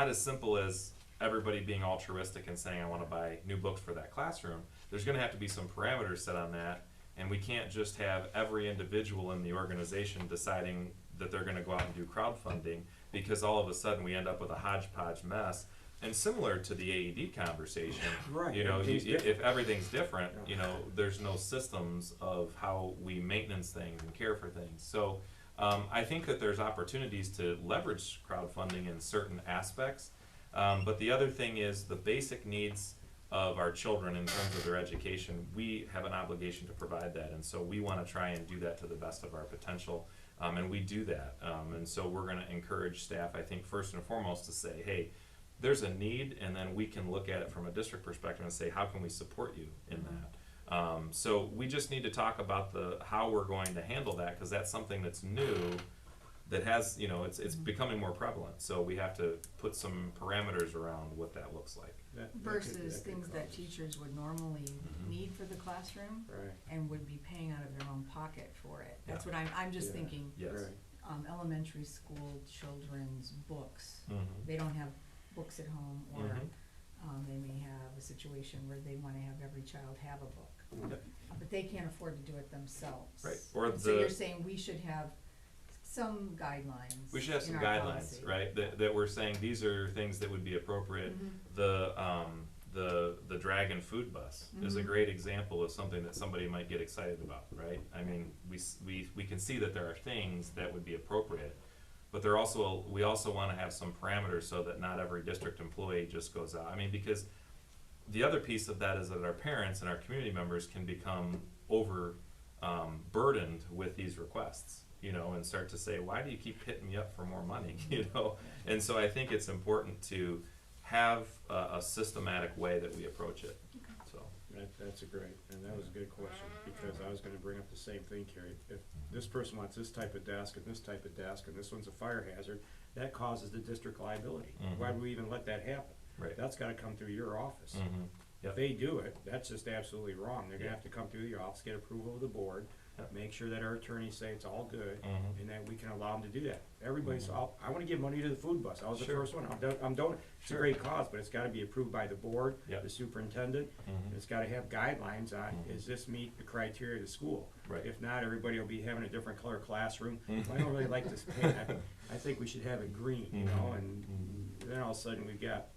as simple as everybody being altruistic and saying, I wanna buy new books for that classroom. There's gonna have to be some parameters set on that, and we can't just have every individual in the organization deciding that they're gonna go out and do crowdfunding, because all of a sudden we end up with a hodgepodge mess. And similar to the AED conversation, Right, if everything's different, there's no systems of how we maintenance things and care for things. So I think that there's opportunities to leverage crowdfunding in certain aspects. But the other thing is the basic needs of our children in terms of their education. We have an obligation to provide that, and so we want to try and do that to the best of our potential, and we do that. And so we're going to encourage staff, I think, first and foremost, to say, hey, there's a need, and then we can look at it from a district perspective and say, how can we support you in that? So we just need to talk about how we're going to handle that, because that's something that's new that has, you know, it's becoming more prevalent, so we have to put some parameters around what that looks like. Versus things that teachers would normally need for the classroom Right, and would be paying out of their own pocket for it. That's Yeah. what I'm just Yeah. thinking, Yes. right. elementary school children's books. Mhm. They don't have books at home, or, Mhm. they may have a situation where they wanna have every child have a book. Yep. But they can't afford to do it themselves. Right. Or So you're the- saying we should have some guidelines We should have some in our guidelines, policy. right, that we're saying these are things that would be appropriate. Mhm. The Dragon Food Bus is a Mhm. great example of something that somebody might get excited about, right? I mean, we can see that there are things that would be appropriate, but we also wanna have some parameters so that not every district employee just goes out. I mean, because the other piece of that is that our parents and our community members can become burdened with these requests, you know, and start to say, why do you keep hitting me up for more money, you know? And so I think it's important to have a systematic way that we approach it, so. That's a great, and that was a good question, because I was gonna bring up the same thing, Cary. If this person wants this type of desk and this type of desk, and this one's a fire hazard, that causes the district liability. Why Mhm. would we even let that happen? Right. That's gotta come through your office. Mhm. If Yep. they do it, that's just absolutely wrong. They're gonna Yeah. have to come through the office, get approval of the board, Yep. make sure that our attorneys say it's all good, Mhm. and that we can allow them to do that. Everybody's, Mhm. I wanna give money to the food bus. I was the Sure. first one. I'm doing, it's a Sure. great cause, but it's gotta be approved by the board, Yep. the superintendent, and Mhm. it's gotta have guidelines on, Mhm. does this meet the criteria of the school? Right. If not, everybody will be having a different color classroom. Mhm. I don't really like this paint. I think we should have it green, you know, Mhm. and then all of a sudden we've got,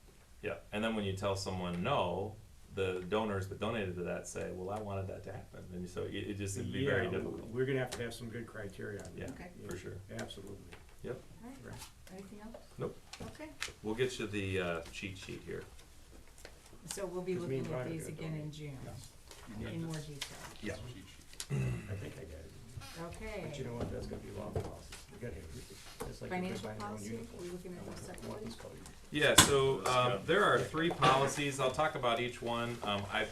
Yeah, and then when you tell someone no, the donors that donated to that say, well, I wanted that to happen, and so it'd be very yeah, difficult. we're gonna have to have some good criteria on that. Yeah, Okay. for sure. Absolutely. Yep, Alright, Right. anything else? Nope. Okay, We'll get you the cheat sheet here. so we'll be Just me looking and at Brian are these gonna again in donate. June, Yeah. in more detail. Yeah. I think I got it. Okay. But you know what, that's gonna be long policy. We gotta have, it's like you're Financial buying your own policy, uniform. are we looking I at want- those I want separately? this color. Yeah, so there are 3 policies. I'll talk about each one. I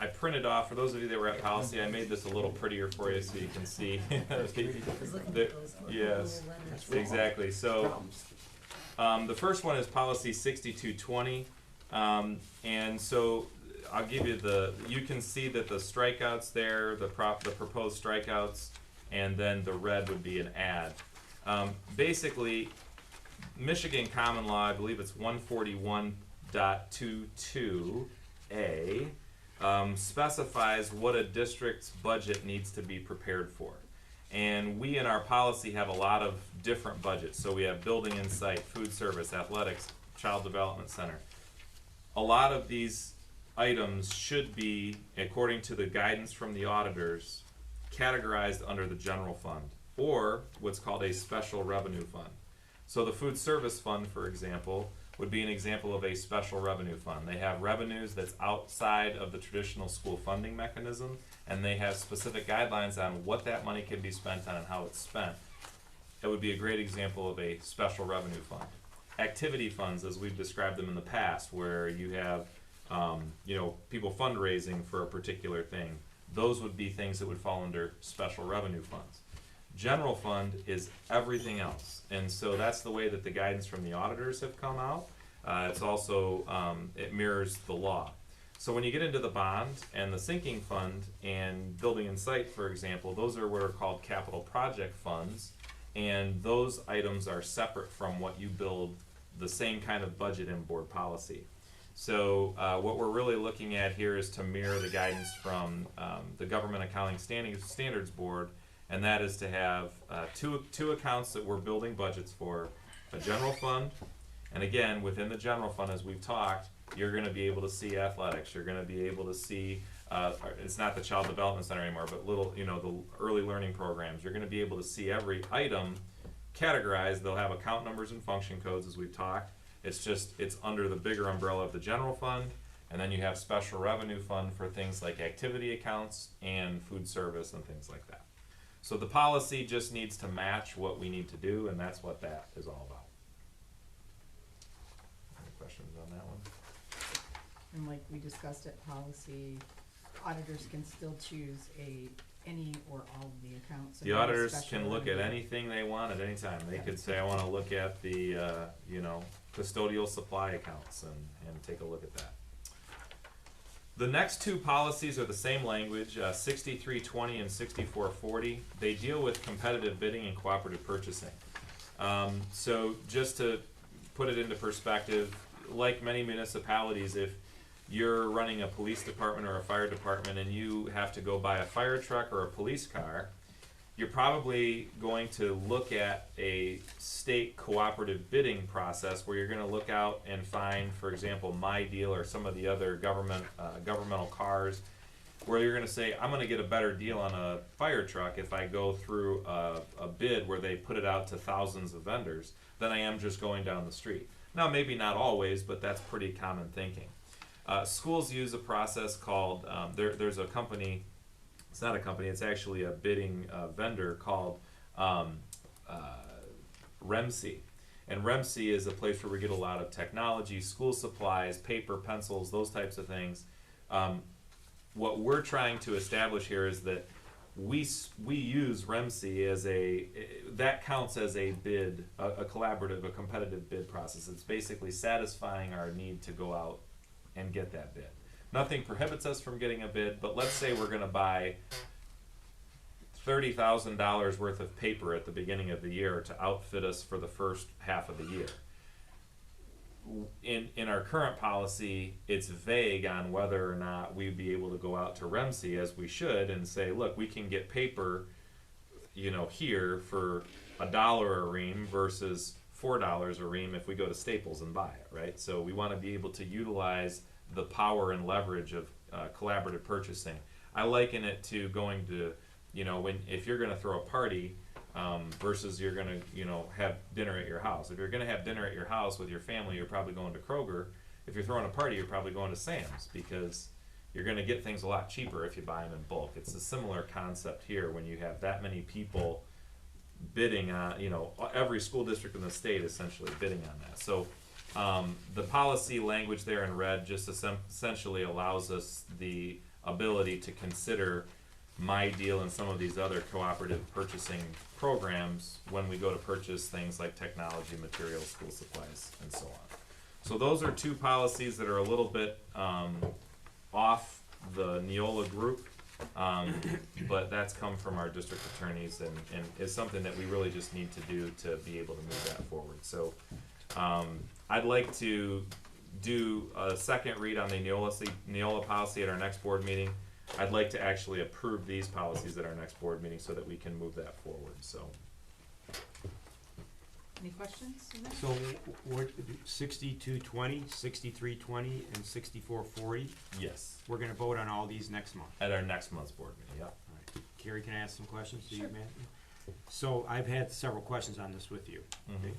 printed off, for those of you that were at policy, I made this a little prettier for you so you can see. Yes, exactly. So the first one is policy 6220. And so I'll give you you can see that the strikeouts there, the proposed strikeouts, and then the red would be an add. Basically, Michigan common law, I believe it's 141.22A, specifies what a district's budget needs to be prepared for. And we in our policy have a lot of different budgets. So we have building and site, food service, athletics, child development center. A lot of these items should be, according to the guidance from the auditors, categorized under the general fund, or what's called a special revenue fund. So the food service fund, for example, would be an example of a special revenue fund. They have revenues that's outside of the traditional school funding mechanism, and they have specific guidelines on what that money can be spent on and how it's spent. That would be a great example of a special revenue fund. Activity funds, as we've described them in the past, where you have people fundraising for a particular thing. Those would be things that would fall under special revenue funds. General fund is everything else, and so that's the way that the guidance from the auditors have come out. It's also, it mirrors the law. So when you get into the bond and the sinking fund and building and site, for example, those are what are called capital project funds, and those items are separate from what you build the same kind of budget in board policy. So what we're really looking at here is to mirror the guidance from the Government Accounting Standards Board, and that is to have two accounts that we're building budgets for, a general fund, and again, within the general fund, as we've talked, you're gonna be able to see athletics, you're gonna be able to see, it's not the child development center anymore, but the early learning programs, you're gonna be able to see every item categorized. They'll have account numbers and function codes, as we've talked. It's under the bigger umbrella of the general fund, and then you have special revenue fund for things like activity accounts and food service and things like that. So the policy just needs to match what we need to do, and that's what that is all about. Any questions on that one? And like we discussed at policy, auditors can still choose a any or all of the accounts. The or any auditors special can look or at any- anything they want at any time. They Yeah. could say, I wanna look at the, custodial supply accounts and take a look at that. The next two policies are the same language, 6320 and 6440. They deal with competitive bidding and cooperative purchasing. So just to put it into perspective, like many municipalities, if you're running a police department or a fire department and you have to go buy a fire truck or a police car, you're probably going to look at a state cooperative bidding process where you're gonna look out and find, for example, My Deal or some of the other governmental cars, where you're gonna say, I'm gonna get a better deal on a fire truck if I go through a bid where they put it out to thousands of vendors than I am just going down the street. Now, maybe not always, but that's pretty common thinking. Schools use a process called, there's a company, it's not a company, it's actually a bidding vendor called REMC. And REMC is a place where we get a lot of technology, school supplies, paper, pencils, those types of things. What we're trying to establish here is that we use REMC as that counts as a bid, a collaborative, a competitive bid process. It's basically satisfying our need to go out and get that bid. Nothing prohibits us from getting a bid, but let's say we're gonna buy $30,000 worth of paper at the beginning of the year to outfit us for the first half of the year. In our current policy, it's vague on whether or not we'd be able to go out to REMC as we should and say, look, we can get paper, here for $1 a ream versus $4 a ream if we go to Staples and buy it, right? So we want to be able to utilize the power and leverage of collaborative purchasing. I liken it to going to, if you're going to throw a party versus you're going to, have dinner at your house. If you're going to have dinner at your house with your family, you're probably going to Kroger. If you're throwing a party, you're probably going to Sam's because you're going to get things a lot cheaper if you buy them in bulk. It's a similar concept here when you have that many people bidding on, every school district in the state essentially bidding on that. So the policy language there in red just essentially allows us the ability to consider My Deal and some of these other cooperative purchasing programs when we go to purchase things like technology, materials, school supplies, and so on. So those are two policies that are a little bit off the Neola group, but that's come from our district attorneys and is something that we really just need to do to be able to move that forward. So I'd like to do a second read on the Neola policy at our next board meeting. I'd like to actually approve these policies at our next board meeting so that we can move that forward, so. Any questions in that? So what, 6220, 6320, and 6440, Yes, we're gonna vote on all these next month. at our next month's board meeting, yep. Alright. Cary, can I ask some questions to you, Sure. man? So I've had several questions on this with you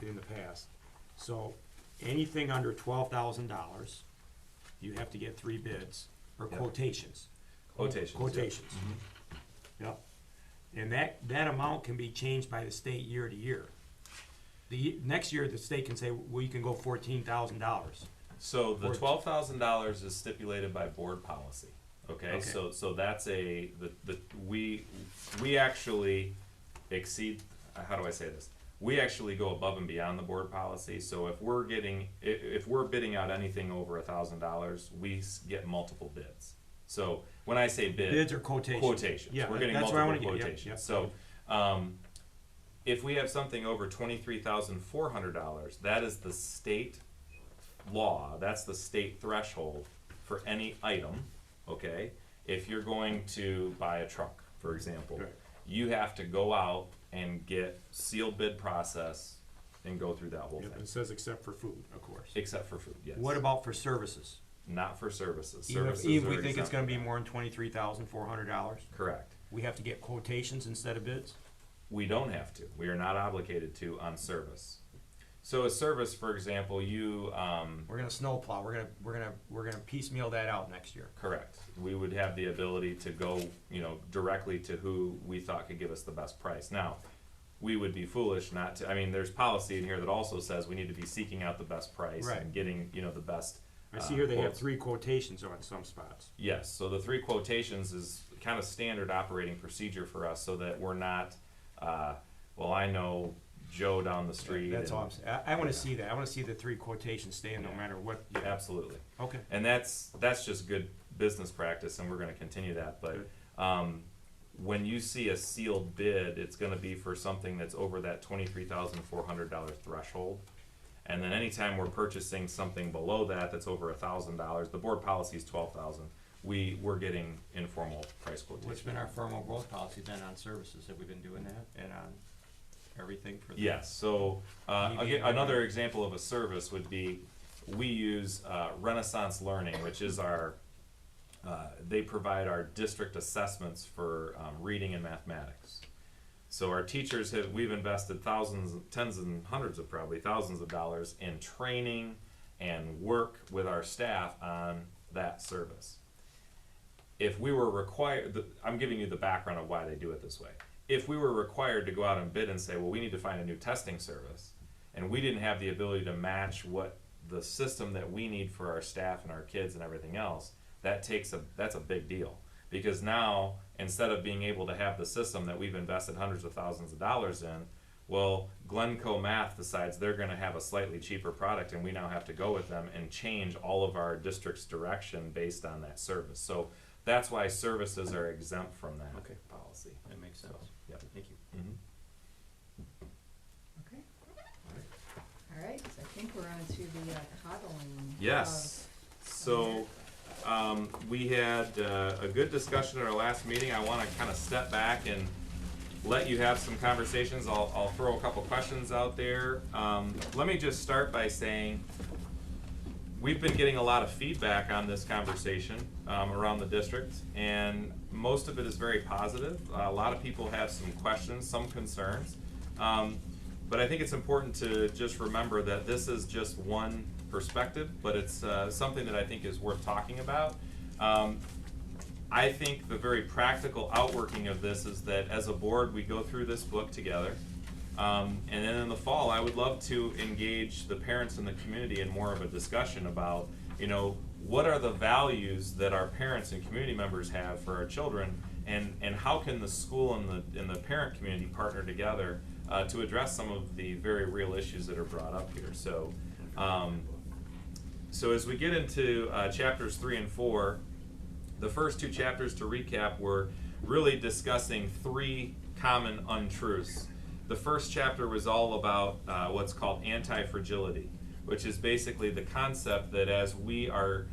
in the past. So anything under $12,000, you have to get 3 bids or Yep. quotations. Quotations, yep. Quotations. Yep. And that amount can be changed by the state year to year. Next year, the state can say, well, you can go $14,000. So the Or- $12,000 is stipulated by board policy, okay? Okay. So that's we actually exceed, how do I say this? We actually go above and beyond the board policy, so if we're bidding out anything over $1,000, we get multiple bids. So when I say bid. Bids or quotations? Quotations, Yeah, we're getting that's where I multiple wanna get, quotations. yep. So, if we have something over $23,400, that is the state law, that's the state threshold for any item, okay? If you're going to buy a truck, for example, Right. you have to go out and get sealed bid process and go through that whole Yep, thing, it says except for food, of course. except for food, yes. What about for services? Not for services. Even Services if are we think it's exempt gonna from be that. more than $23,400, Correct. we have to get quotations instead of bids? We don't have to. We are not obligated to on service. So a service, for example, you, We're gonna snowplow, we're gonna piecemeal that out next year. correct. We would have the ability to go, directly to who we thought could give us the best price. Now, we would be foolish not to, there's policy in here that also says we need to be seeking out the best price Right. and getting, the best I see here they have quotes. 3 quotations on some spots. Yes, so the 3 quotations is kind of standard operating procedure for us, so that we're not, well, I know Joe down the street. That's and- all I'm saying. I wanna see that. I wanna see the 3 quotations staying no matter what. Yeah. Absolutely. Okay. And that's just good business practice, and we're gonna continue that, but, when you see a sealed bid, it's gonna be for something that's over that $23,400 threshold. And then anytime we're purchasing something below that, that's over $1,000, the board policy is 12,000, we're getting informal price quotations. What's been our formal growth policy then on services? Have we been doing that and on everything for the? Yes, so, again, another example of a service would be, we use, Renaissance Learning, which is our, they provide our district assessments for, reading and mathematics. So our teachers we've invested thousands, tens and hundreds of probably thousands of dollars in training and work with our staff on that service. If we were required, I'm giving you the background of why they do it this way. If we were required to go out and bid and say, well, we need to find a new testing service, and we didn't have the ability to match what the system that we need for our staff and our kids and everything else, that's a big deal. Because now, instead of being able to have the system that we've invested hundreds of thousands of dollars in, well, Glencoe Math decides they're gonna have a slightly cheaper product, and we now have to go with them and change all of our district's direction based on that service. So that's why services are exempt from that policy. That makes sense. Yep. Thank you. Mhm. Okay. All right, so I think we're on to the coddling. Yes, so, we had, a good discussion at our last meeting. I wanna kinda step back and let you have some conversations. I'll throw a couple questions out there. Let me just start by saying, we've been getting a lot of feedback on this conversation, around the district, and most of it is very positive. A lot of people have some questions, some concerns. But I think it's important to just remember that this is just one perspective, but it's something that I think is worth talking about. I think the very practical outworking of this is that as a board, we go through this book together. And then in the fall, I would love to engage the parents in the community in more of a discussion about, what are the values that our parents and community members have for our children, and how can the school and the parent community partner together to address some of the very real issues that are brought up here. So as we get into chapters 3 and 4, the first 2 chapters, to recap, were really discussing 3 common untruths. The first chapter was all about what's called anti-fragility, which is basically the concept that as we are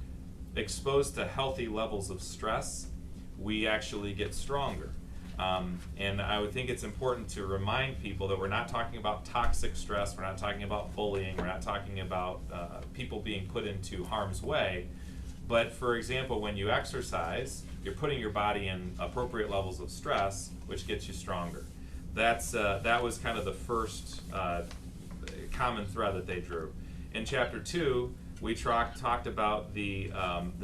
exposed to healthy levels of stress, we actually get stronger. And I would think it's important to remind people that we're not talking about toxic stress, we're not talking about bullying, we're not talking about people being put into harm's way. But for example, when you exercise, you're putting your body in appropriate levels of stress, which gets you stronger. That was kind of the first common thread that they drew. In chapter 2, we talked about the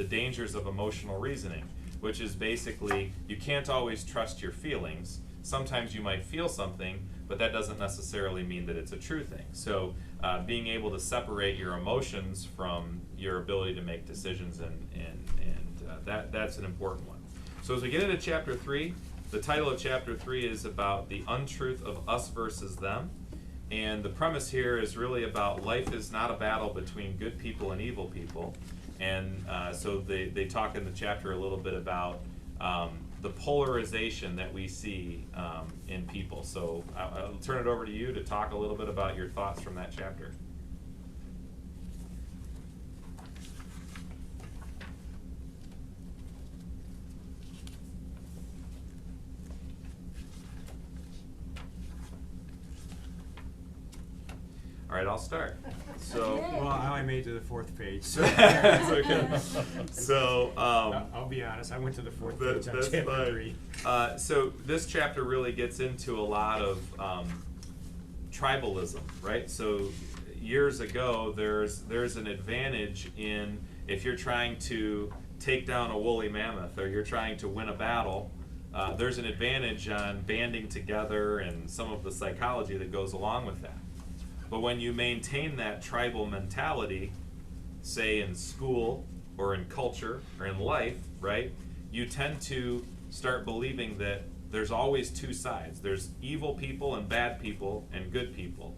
dangers of emotional reasoning, which is basically you can't always trust your feelings. Sometimes you might feel something, but that doesn't necessarily mean that it's a true thing. So being able to separate your emotions from your ability to make decisions, and that's an important one. So as we get into chapter 3, the title of chapter 3 is about the untruth of us versus them. And the premise here is really about life is not a battle between good people and evil people. And so they talk in the chapter a little bit about the polarization that we see in people. So I'll turn it over to you to talk a little bit about your thoughts from that chapter. All right, I'll start. So, Well, I only made it to the 4th page, so. It's okay. So, I'll be honest, I went to the 4th page on that's chapter fine. 3. So this chapter really gets into a lot of tribalism, right? So years ago, there's an advantage in if you're trying to take down a woolly mammoth or you're trying to win a battle, there's an advantage on banding together and some of the psychology that goes along with that. But when you maintain that tribal mentality, say in school or in culture or in life, right, you tend to start believing that there's always two sides. There's evil people and bad people and good people.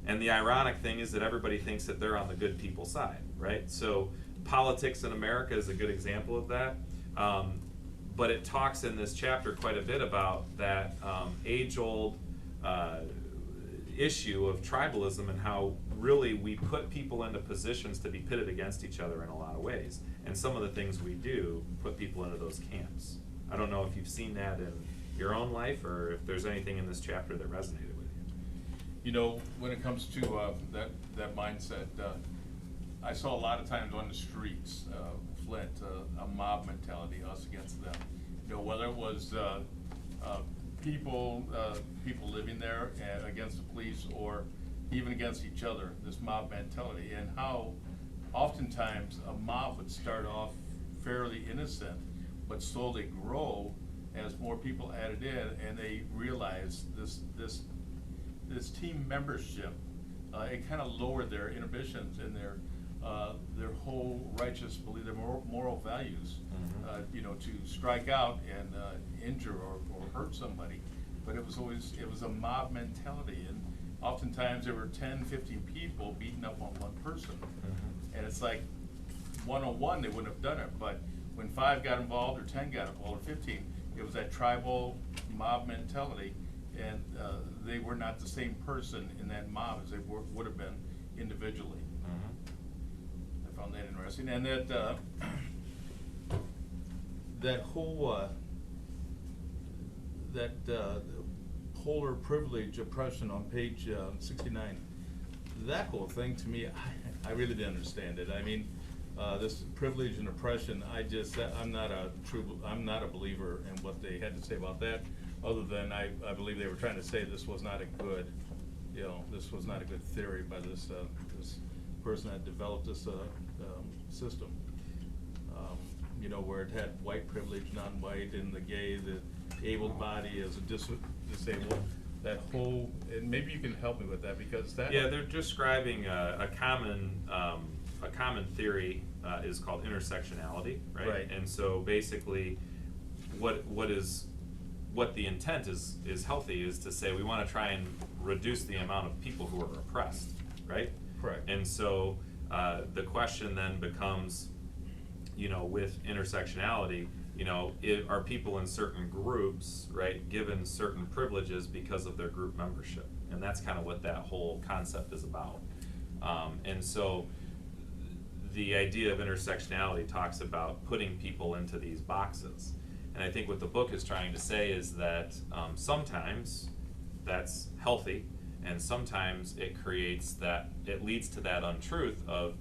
And the ironic thing is that everybody thinks that they're on the good people side, right? So politics in America is a good example of that. But it talks in this chapter quite a bit about that age-old issue of tribalism and how really we put people into positions to be pitted against each other in a lot of ways. And some of the things we do put people into those camps. I don't know if you've seen that in your own life or if there's anything in this chapter that resonated with you. You know, when it comes to that mindset, I saw a lot of times on the streets, Flint, a mob mentality, us against them. You know, whether it was people living there against the police or even against each other, this mob mentality, and how oftentimes a mob would start off fairly innocent, but slowly grow as more people added in, and they realized this team membership, it kind of lowered their inhibitions and their whole righteous belief, their moral values, you know, to strike out and injure or hurt somebody. But it was a mob mentality, and oftentimes there were 10, 15 people beating up on one person. And it's like, one-on-one, they wouldn't have done it, but when 5 got involved, or 10 got involved, or 15, it was that tribal mob mentality, and they were not the same person in that mob as they would have been individually. I found that interesting, and that that whole polar privilege oppression on page 69. That whole thing, to me, I really didn't understand it. I mean, this privilege and oppression, I'm not a believer in what they had to say about that, other than I believe they were trying to say this was not a good, this was not a good theory by this person that developed this system. Where it had white privilege, non-white, and the gay, the able body as a disabled. That whole, and maybe you can help me with that, because that. Yeah, they're describing a common theory is called intersectionality, right? Right. And so basically, what the intent is healthy is to say we want to try and reduce the amount of people who are oppressed, right? Correct. And so the question then becomes, with intersectionality, are people in certain groups, right, given certain privileges because of their group membership? And that's kind of what that whole concept is about. And so the idea of intersectionality talks about putting people into these boxes. And I think what the book is trying to say is that sometimes that's healthy, and sometimes it leads to that untruth of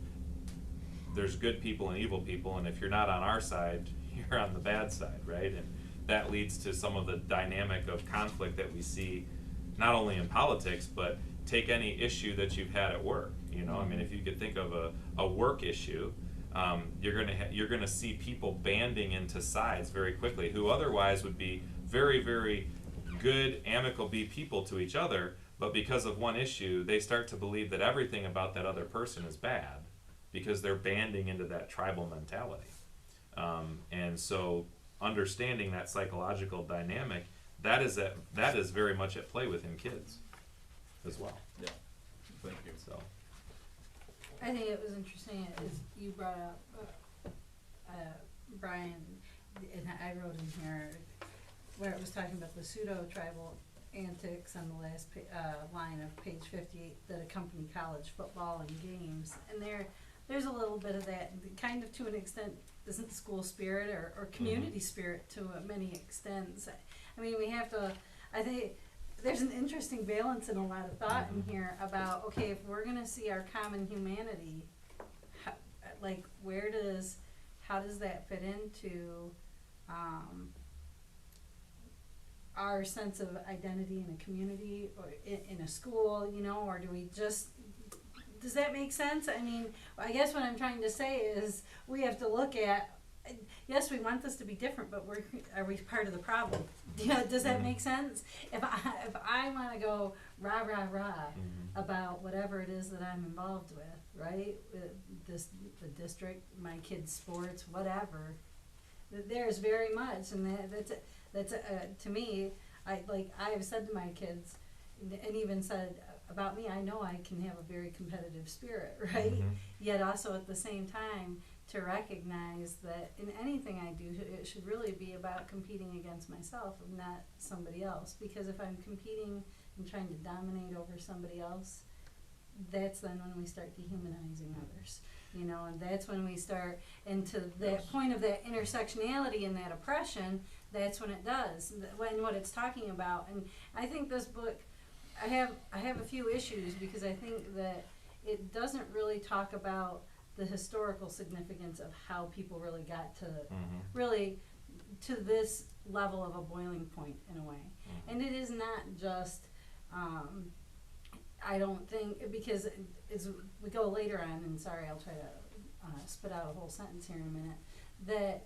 there's good people and evil people, and if you're not on our side, you're on the bad side, right? And that leads to some of the dynamic of conflict that we see not only in politics, but take any issue that you've had at work. I mean, if you could think of a work issue, you're gonna see people banding into sides very quickly, who otherwise would be very, very good, amicable people to each other, but because of one issue, they start to believe that everything about that other person is bad, because they're banding into that tribal mentality. And so understanding that psychological dynamic, that is very much at play within kids as well. Yeah, thank you. So I think it was interesting is you brought up Brian, and I wrote in here where it was talking about the pseudo-tribal antics on the last line of page 58 that accompany college football and games, and there's a little bit of that, kind of to an extent, isn't school spirit or community spirit to many extents. I mean, we have to, I think there's an interesting balance and a lot of thought in here about, okay, if we're gonna see our common humanity, how does that fit into our sense of identity in a community or in a school, or do we just, does that make sense? I mean, I guess what I'm trying to say is we have to look at yes, we want this to be different, but are we part of the problem? You know, does that make sense? If I wanna go rah, rah, rah about whatever it is that I'm involved with, right? The district, my kids' sports, whatever, there's very much, and that's to me, I have said to my kids, and even said about me, I know I can have a very competitive spirit, right? Yet also at the same time, to recognize that in anything I do, it should really be about competing against myself and not somebody else. Because if I'm competing and trying to dominate over somebody else, that's then when we start dehumanizing others, you know, and that's when we start into that point of that intersectionality and that oppression. That's when it does, when what it's talking about. And I think this book, I have a few issues because I think that it doesn't really talk about the historical significance of how people really got to really to this level of a boiling point in a way. And it is not just I don't think, because as we go later on, and sorry, I'll try to spit out a whole sentence here in a minute, that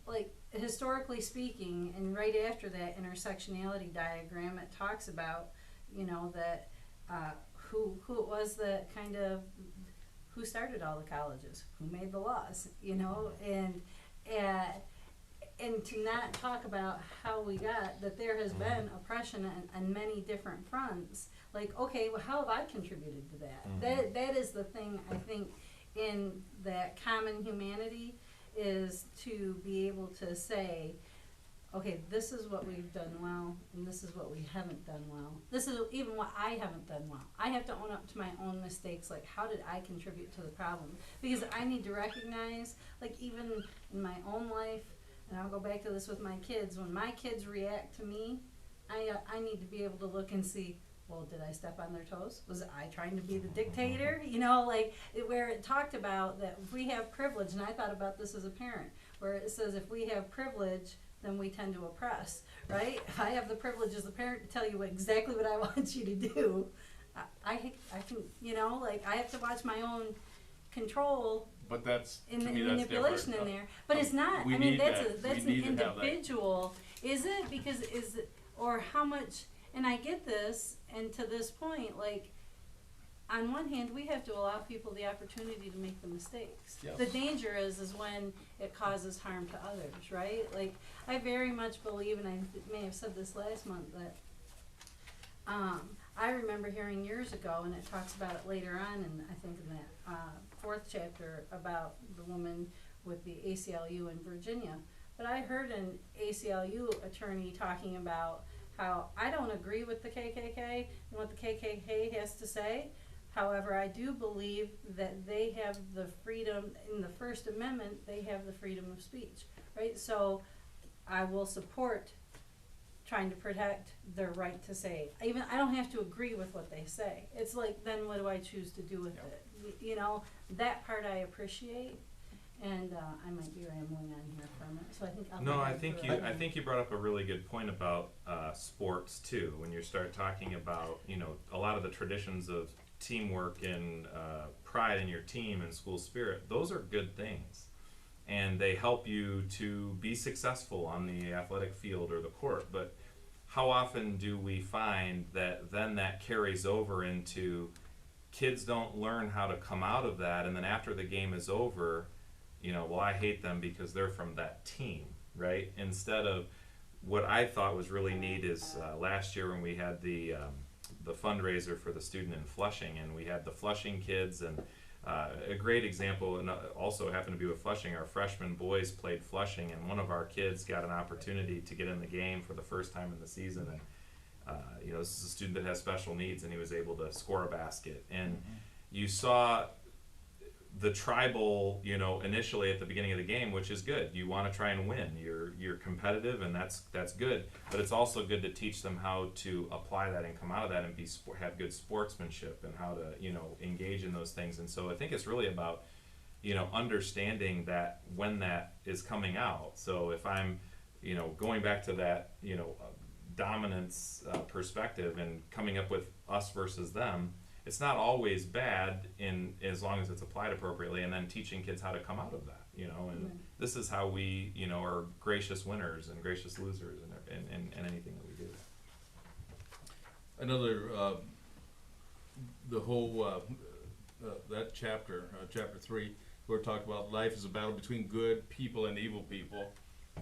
like historically speaking, and right after that intersectionality diagram, it talks about, you know, that who it was that kind of who started all the colleges, who made the laws, you know, and to not talk about how we got that there has been oppression on many different fronts. Like, okay, well, how have I contributed to that? That is the thing I think in that common humanity is to be able to say, okay, this is what we've done well, and this is what we haven't done well. This is even what I haven't done well. I have to own up to my own mistakes, like how did I contribute to the problem? Because I need to recognize, like even in my own life, and I'll go back to this with my kids, when my kids react to me, I need to be able to look and see, well, did I step on their toes? Was I trying to be the dictator? You know, like where it talked about that if we have privilege, and I thought about this as a parent, where it says if we have privilege, then we tend to oppress, right? If I have the privilege as a parent to tell you exactly what I want you to do, I can, you know, like I have to watch my own control. But that's, in to the me, that's manipulation different. in there, but it's not. We I mean, need that's that. that's We an need to have that. individual. Is it because is it or how much? And I get this, and to this point, like on one hand, we have to allow people the opportunity to make the mistakes. Yes. The danger is when it causes harm to others, right? Like I very much believe, and I may have said this last month, that I remember hearing years ago, and it talks about it later on, and I think in that 4th chapter about the woman with the ACLU in Virginia. But I heard an ACLU attorney talking about how I don't agree with the KKK and what the KKK has to say. However, I do believe that they have the freedom, in the First Amendment, they have the freedom of speech, right? So I will support trying to protect their right to say. Even I don't have to agree with what they say. It's like, then what do I choose to do with it? You know, that part I appreciate. And I might be rambling on here for a minute, so I think I'll. No, I think you brought up a really good point about sports too. When you start talking about, you know, a lot of the traditions of teamwork and pride in your team and school spirit, those are good things, and they help you to be successful on the athletic field or the court. But how often do we find that then that carries over into kids don't learn how to come out of that, and then after the game is over, you know, well, I hate them because they're from that team, right? Instead of what I thought was really neat is last year when we had the fundraiser for the student in Flushing, and we had the Flushing kids, and a great example, and also happened to be with Flushing, our freshman boys played Flushing, and one of our kids got an opportunity to get in the game for the first time in the season, and you know, this is a student that has special needs, and he was able to score a basket, and you saw the tribal, you know, initially at the beginning of the game, which is good. You want to try and win. You're competitive, and that's good. But it's also good to teach them how to apply that and come out of that and have good sportsmanship and how to, you know, engage in those things. And so I think it's really about, you know, understanding that when that is coming out. So if I'm, you know, going back to that, you know, dominance perspective and coming up with us versus them, it's not always bad in as long as it's applied appropriately, and then teaching kids how to come out of that, you know, and this is how we, you know, are gracious winners and gracious losers in anything that we do. Another, the whole, that chapter, chapter 3, where it talked about life is a battle between good people and evil people.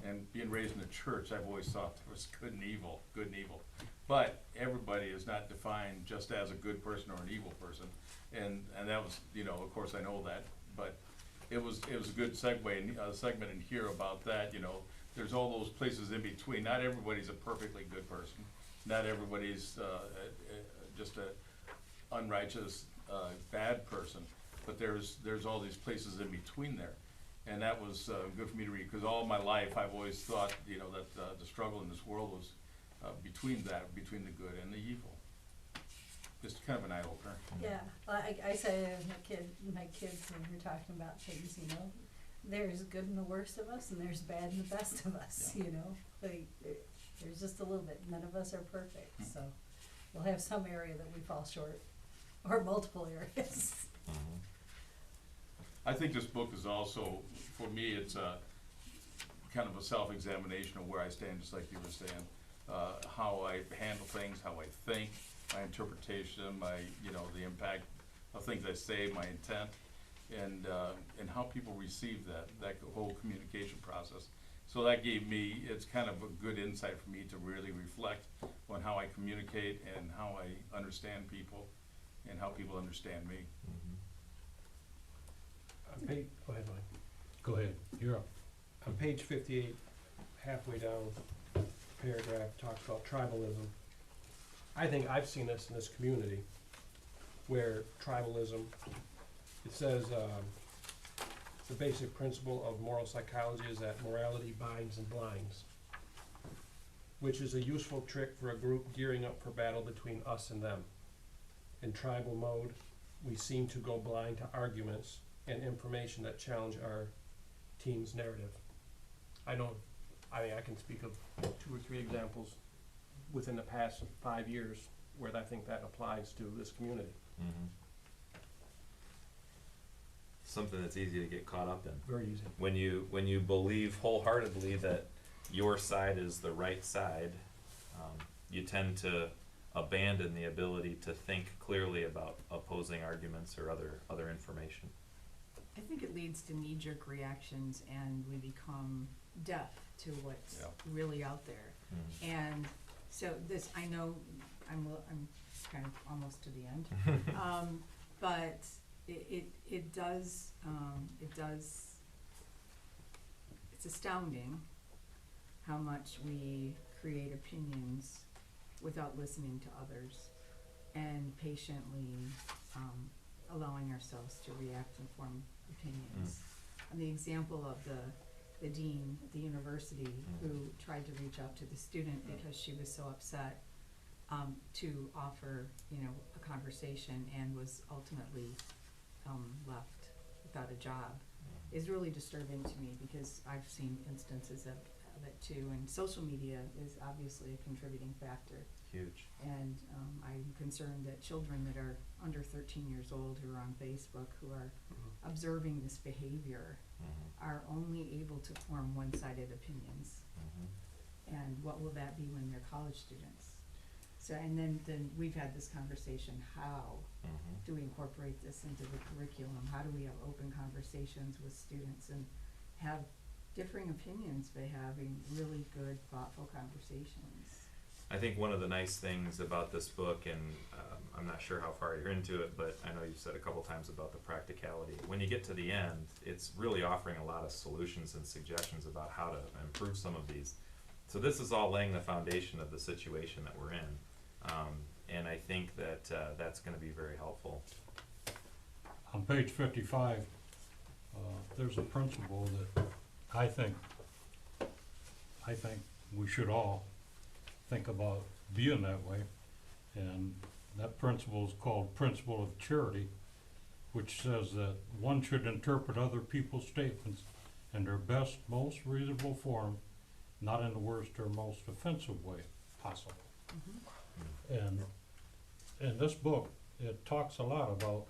And being raised in the church, I've always thought there was good and evil. But everybody is not defined just as a good person or an evil person. And that was, you know, of course I know that, but it was a good segment in here about that, you know. There's all those places in between. Not everybody's a perfectly good person. Not everybody's just a unrighteous, bad person. But there's all these places in between there. And that was good for me to read, because all my life I've always thought, you know, that the struggle in this world was between the good and the evil. Just kind of an eye-opener. Yeah, well, I say to my kids when we're talking about things, you know, there's good and the worst of us, and there's bad and the best of us, you know. Like, there's just a little bit. None of us are perfect, so we'll have some area that we fall short, or multiple areas. I think this book is also, for me, it's a kind of a self-examination of where I stand, just like you were saying. How I handle things, how I think, my interpretation, you know, the impact of things I say, my intent, and how people receive that whole communication process. So that gave me, it's kind of a good insight for me to really reflect on how I communicate and how I understand people and how people understand me. Go ahead, Mike. Go ahead, you're up. On page 58, halfway down, paragraph talks about tribalism. I think I've seen this in this community, where tribalism, it says the basic principle of moral psychology is that morality binds and blinds, which is a useful trick for a group gearing up for battle between us and them. In tribal mode, we seem to go blind to arguments and information that challenge our team's narrative. I mean, I can speak of 2 or 3 examples within the past 5 years where I think that applies to this community. Something that's easy to get caught up in. Very easy. When you believe wholeheartedly that your side is the right side, you tend to abandon the ability to think clearly about opposing arguments or other information. I think it leads to knee-jerk reactions, and we become deaf to what's really out there. And so this, I know, I'm kind of almost to the end, but it does, it's astounding how much we create opinions without listening to others and patiently allowing ourselves to react and form opinions. And the example of the dean at the university who tried to reach out to the student because she was so upset to offer, you know, a conversation, and was ultimately left without a job, is really disturbing to me, because I've seen instances of it too, and social media is obviously a contributing factor. Huge. And I'm concerned that children that are under 13 years old who are on Facebook, who are observing this behavior, are only able to form one-sided opinions. And what will that be when they're college students? So, and then we've had this conversation, how do we incorporate this into the curriculum? How do we have open conversations with students and have differing opinions, but having really good, thoughtful conversations? I think one of the nice things about this book, and I'm not sure how far you're into it, but I know you've said a couple times about the practicality. When you get to the end, it's really offering a lot of solutions and suggestions about how to improve some of these. So this is all laying the foundation of the situation that we're in. And I think that that's going to be very helpful. On page 55, there's a principle that I think we should all think about being that way, and that principle is called principle of charity, which says that one should interpret other people's statements in their best, most reasonable form, not in the worst or most offensive way possible. And in this book, it talks a lot about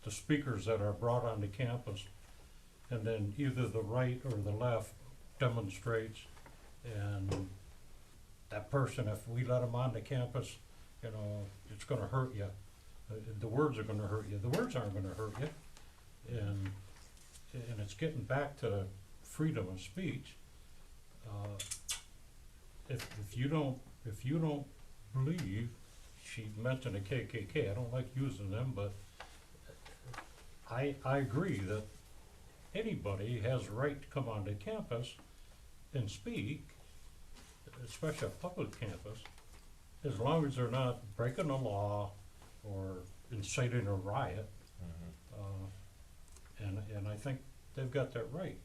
the speakers that are brought onto campus and then either the right or the left demonstrates, and that person, if we let them on the campus, you know, it's gonna hurt you. The words are gonna hurt you. The words aren't gonna hurt you. And it's getting back to freedom of speech. If you don't believe, she mentioned the KKK, I don't like using them, but I agree that anybody has a right to come onto campus and speak, especially a public campus, as long as they're not breaking the law or inciting a riot. And I think they've got that right.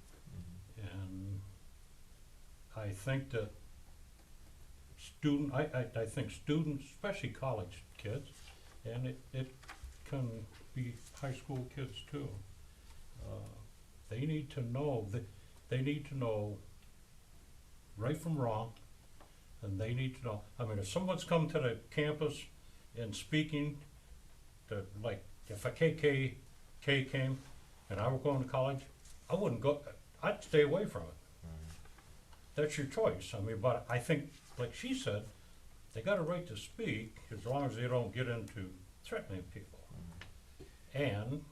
And I think that I think students, especially college kids, and it can be high school kids too, they need to know right from wrong, and they need to know, I mean, if someone's come to the campus and speaking, like, if a KKK came and I were going to college, I wouldn't go, I'd stay away from it. That's your choice. I mean, but I think, like she said, they got a right to speak as long as they don't get into threatening people. And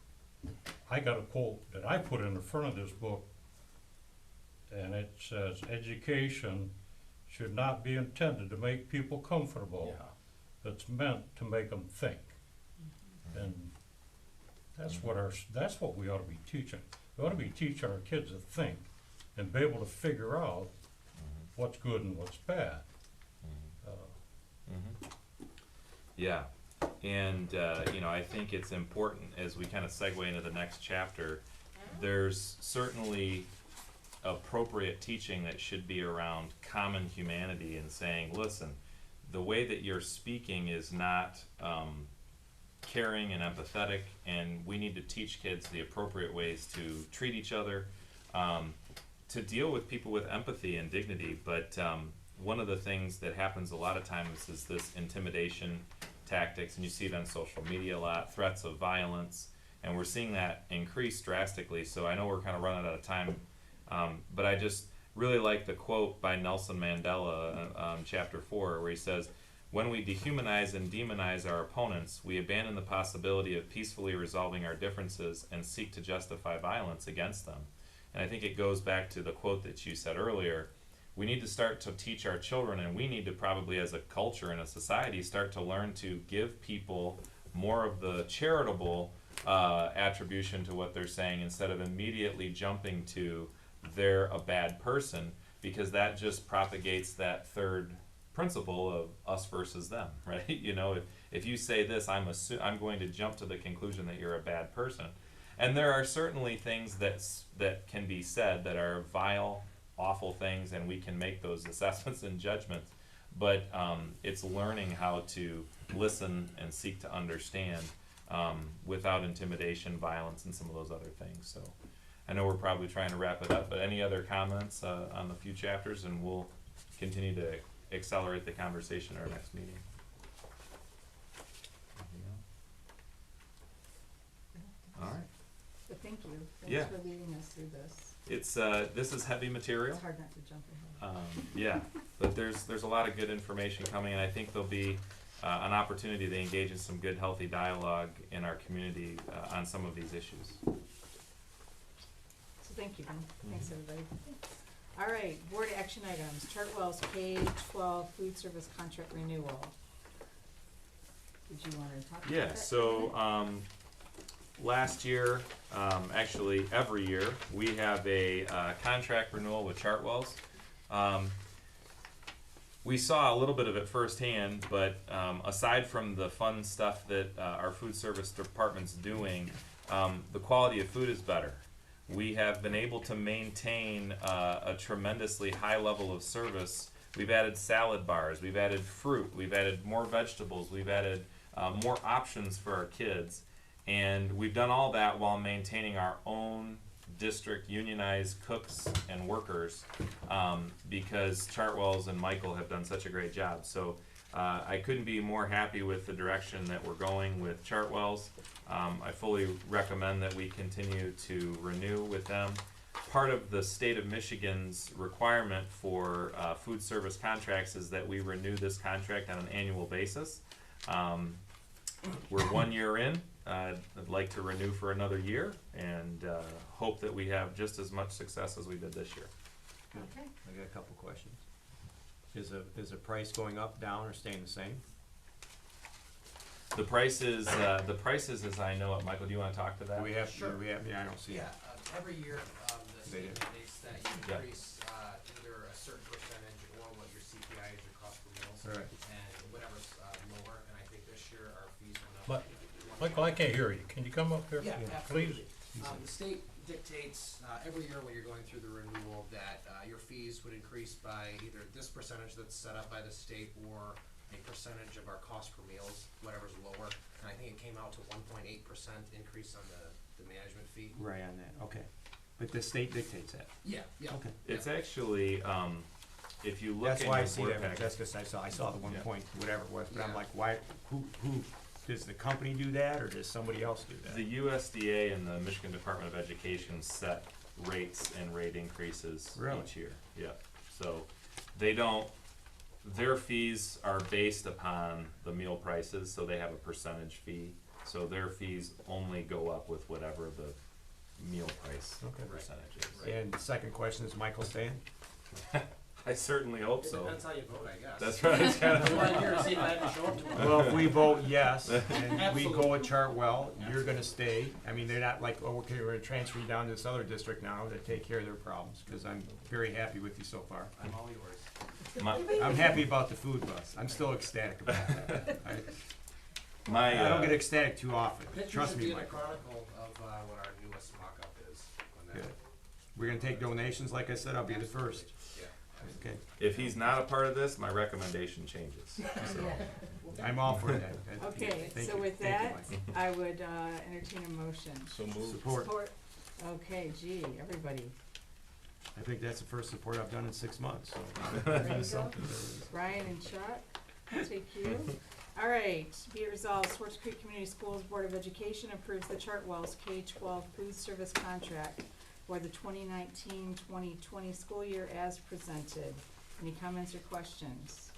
I got a quote that I put in the front of this book, and it says, education should not be intended to make people comfortable. It's meant to make them think. And that's what we ought to be teaching. We ought to be teaching our kids to think and be able to figure out what's good and what's bad. Yeah, and you know, I think it's important as we kind of segue into the next chapter. There's certainly appropriate teaching that should be around common humanity and saying, listen, the way that you're speaking is not caring and empathetic, and we need to teach kids the appropriate ways to treat each other, to deal with people with empathy and dignity. But one of the things that happens a lot of times is this intimidation tactics, and you see it on social media a lot, threats of violence, and we're seeing that increase drastically. So I know we're kind of running out of time, but I just really like the quote by Nelson Mandela, chapter 4, where he says, "When we dehumanize and demonize our opponents, we abandon the possibility of peacefully resolving our differences and seek to justify violence against them." And I think it goes back to the quote that you said earlier. We need to start to teach our children, and we need to probably as a culture and a society start to learn to give people more of the charitable attribution to what they're saying, instead of immediately jumping to they're a bad person, because that just propagates that third principle of us versus them, right? You know, if you say this, I'm going to jump to the conclusion that you're a bad person. And there are certainly things that can be said that are vile, awful things, and we can make those assessments and judgments. But it's learning how to listen and seek to understand without intimidation, violence, and some of those other things. So I know we're probably trying to wrap it up, but any other comments on the few chapters, and we'll continue to accelerate the conversation at our next meeting. All right. But thank you. Yeah. Thanks for leading us through this. It's this is heavy material. It's hard not to jump ahead. Yeah, but there's a lot of good information coming, and I think there'll be an opportunity to engage in some good, healthy dialogue in our community on some of these issues. So thank you, Ben. Thanks, everybody. All right, board action items. Chartwell's K-12 food service contract renewal. Did you want to talk about that? Yeah, so last year, actually every year, we have a contract renewal with Chartwell's. We saw a little bit of it firsthand, but aside from the fun stuff that our food service department's doing, the quality of food is better. We have been able to maintain a tremendously high level of service. We've added salad bars, we've added fruit, we've added more vegetables, we've added more options for our kids. And we've done all that while maintaining our own district unionized cooks and workers, because Chartwell's and Michael have done such a great job. So I couldn't be more happy with the direction that we're going with Chartwell's. I fully recommend that we continue to renew with them. Part of the state of Michigan's requirement for food service contracts is that we renew this contract on an annual basis. We're 1 year in. I'd like to renew for another year and hope that we have just as much success as we did this year. Okay. I got a couple questions. Is the price going up, down, or staying the same? The prices, as I know it, Michael, do you wanna talk to that? Do we have, Sure. yeah, I don't see it. Yeah, every year, the They state do. mandates that you Yeah. increase, either a certain percentage or what your CPI is, your cost per meals. All right. And whatever's, lower, and I think this year our fees went up. But, Michael, I can't hear you. Can you come up here? Yeah, Please? absolutely. The state dictates, every year when you're going through the renewal that, your fees would increase by either this percentage that's set up by the state or a percentage of our cost per meals, whatever's lower. And I think it came out to 1.8% increase on the management fee. Right on that, okay. But the state dictates that. Yeah, yeah. Okay. It's actually, if you look That's in why I your see board that, packet. that's because I saw the 1 Yeah. point, whatever it was, but I'm Yeah. like, why, who, does the company do that, or does somebody else do that? The USDA and the Michigan Department of Education set rates and rate increases Really? each year. Yep. So they don't, their fees are based upon the meal prices, so they have a percentage fee. So their fees only go up with whatever the meal price Okay. percentage is. And the second question, is Michael staying? I certainly hope It so. depends how you vote, I guess. That's right. It's kind I'm right of, here to see if I have to show up tomorrow. Well, if we vote yes, and we go Absolutely. with Chartwell, you're gonna stay. I mean, they're not like, oh, okay, we're gonna transfer you down to this other district now to take care of their problems, cause I'm very happy with you so far. I'm all yours. I'm happy about the food bus. I'm still ecstatic about that. my, I don't get ecstatic too often. Pictures Trust will me, be in the Michael. chronicle of, what our newest mock-up is on that. Good. We're gonna take donations, like I said, I'll be the first. Yeah. Okay, if he's not a part of this, my recommendation changes. So. I'm all for that. Okay, Thank so you. with Thank you, that, Michael. I would, entertain a motion. So moved. Support. Okay, gee, everybody. I think that's the first support I've done in 6 months, so. There you go. Something. Brian and Chuck, I'll take you. All right, be it resolved, Swartz Creek Community Schools Board of Education approves the Chartwell's K-12 food service contract for the 2019-2020 school year as presented. Any comments or questions?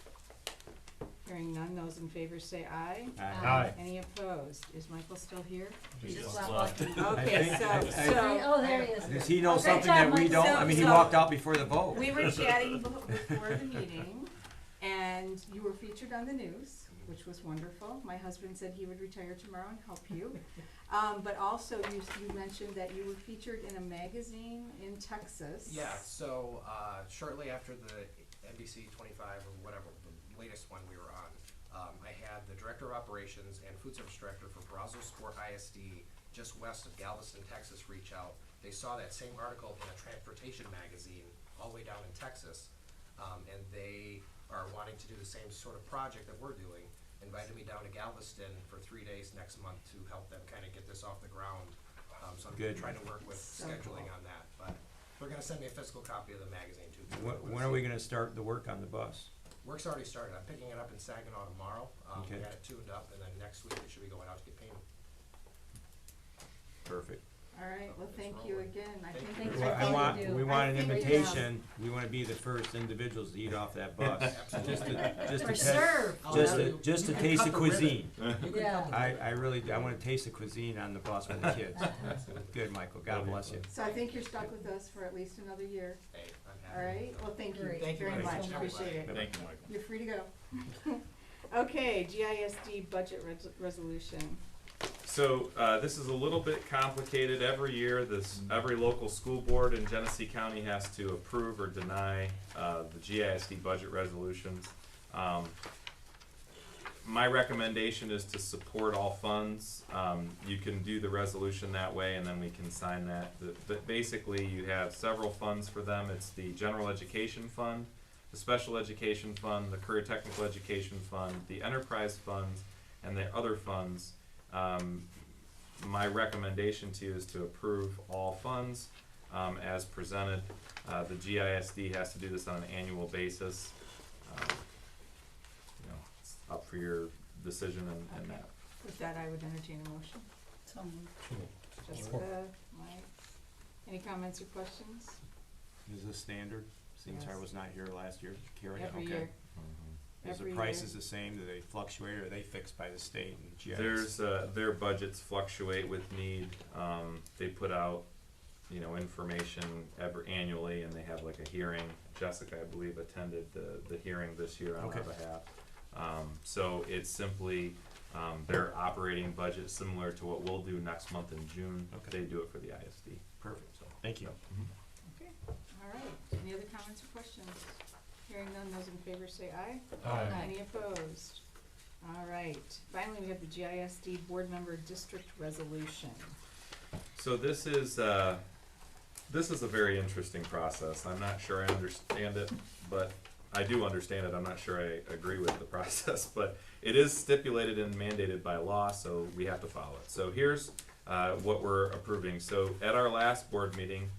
Hearing none, those in favor say aye. Aye. Any opposed? Is Michael still here? Just not lucky. Okay, think- so, Oh, there he is. Does he know Great something job, that we Mike. don't? I mean, he So- walked out before the vote. we were chatting before the meeting, and you were featured on the news, which was wonderful. My husband said he would retire tomorrow and help you. But also, you mentioned that you were featured in a magazine in Texas. Yeah, so, shortly after the NBC 25 or whatever, the latest one we were on, I had the Director of Operations and Food Service Director for Brazos Sport ISD, just west of Galveston, Texas, reach out. They saw that same article in a transportation magazine all the way down in Texas, and they are wanting to do the same sort of project that we're doing. Invited me down to Galveston for 3 days next month to help them kind of get this off the ground. So I'm Good. trying to work with So scheduling cool. on that, but they're gonna send me a physical copy of the magazine too. When are we gonna start the work on the bus? Work's already started. I'm picking it up in Saginaw tomorrow. We Okay. got it tuned up, and then next week it should be going out to get painted. Perfect. All right, well, thank you again. I think Thanks we for Well, all you want, do. we want an I think we invitation, we wanna be the first individuals to eat off that bus. Just to Or test, serve. just to You can taste cut the the ribbon. cuisine. You can Yeah. cut the I really, I wanna taste the cuisine on the bus with the kids. Good, Michael, God bless you. So I think you're stuck with us for at least another year. Hey, I'm happy. All right, well, thank you Great. Thank you very very much, much, appreciate it. Thank you, Michael. You're free to go. Okay, GISD budget resolution. So, this is a little bit complicated. Every year, every local school board in Genesee County has to approve or deny, the GISD budget resolutions. My recommendation is to support all funds. You can do the resolution that way, and then we can sign that. But basically, you have several funds for them. It's the General Education Fund, the Special Education Fund, the Career Technical Education Fund, the Enterprise Funds, and the other funds. My recommendation to you is to approve all funds as presented. The GISD has to do this on an annual basis. You know, up for your decision and Okay. that. With that, I would entertain a motion. So moved. So, Jessica, Mike, any comments or questions? Is this standard, since I Yes. was not here last year, Cary? Every Okay. year. Is the Every prices year. the same, do they fluctuate, or are they fixed by the state and GIS? There's, their budgets fluctuate with need. They put out, you know, information annually, and they have like a hearing. Jessica, I believe, attended the hearing this year on our Okay. behalf. So it's simply, their operating budget, similar to what we'll do next month in June. Okay. They do it for the ISD. Perfect, so, thank you. Okay, all right. Any other comments or questions? Hearing none, those in favor say aye. Aye. Any opposed? All right. Finally, we have the GISD Board Member District Resolution. So this is a very interesting process. I'm not sure I understand it, but I do understand it. I'm not sure I agree with the process, but it is stipulated and mandated by law, so we have to follow it. So here's what we're approving. So at our last board meeting,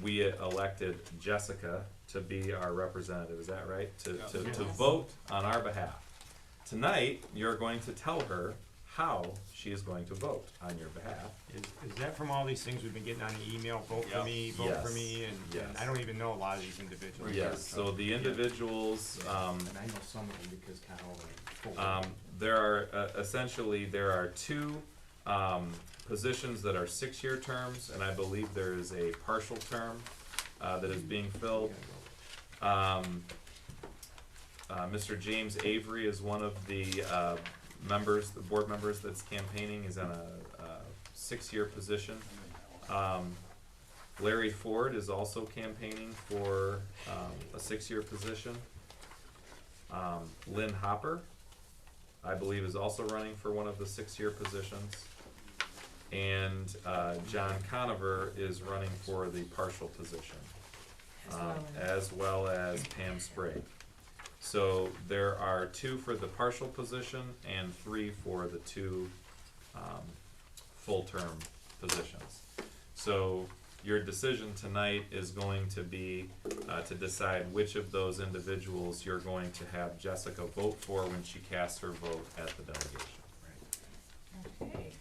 we elected Jessica to be our representative. Is that right? To Yes. vote on our behalf. Tonight, you're going to tell her how she is going to vote on your behalf. Is that from all these things we've been getting on the email, vote for Yep. me, vote for Yes. me, and Yes. I don't even know a lot of these individuals. Yes, so the individuals, And I know some of them because Calvo. there are, essentially, there are two, positions that are 6-year terms, and I believe there is a partial term, that is being filled. Mr. James Avery is one of the, members, the board members that's campaigning, is on a 6-year position. Larry Ford is also campaigning for, a 6-year position. Lynn Hopper, I believe, is also running for one of the 6-year positions. And, John Conover is running for the partial position, as well as Pam Sprague. So there are 2 for the partial position and 3 for the 2, full-term positions. So your decision tonight is going to be, to decide which of those individuals you're going to have Jessica vote for when she casts her vote at the delegation. Okay.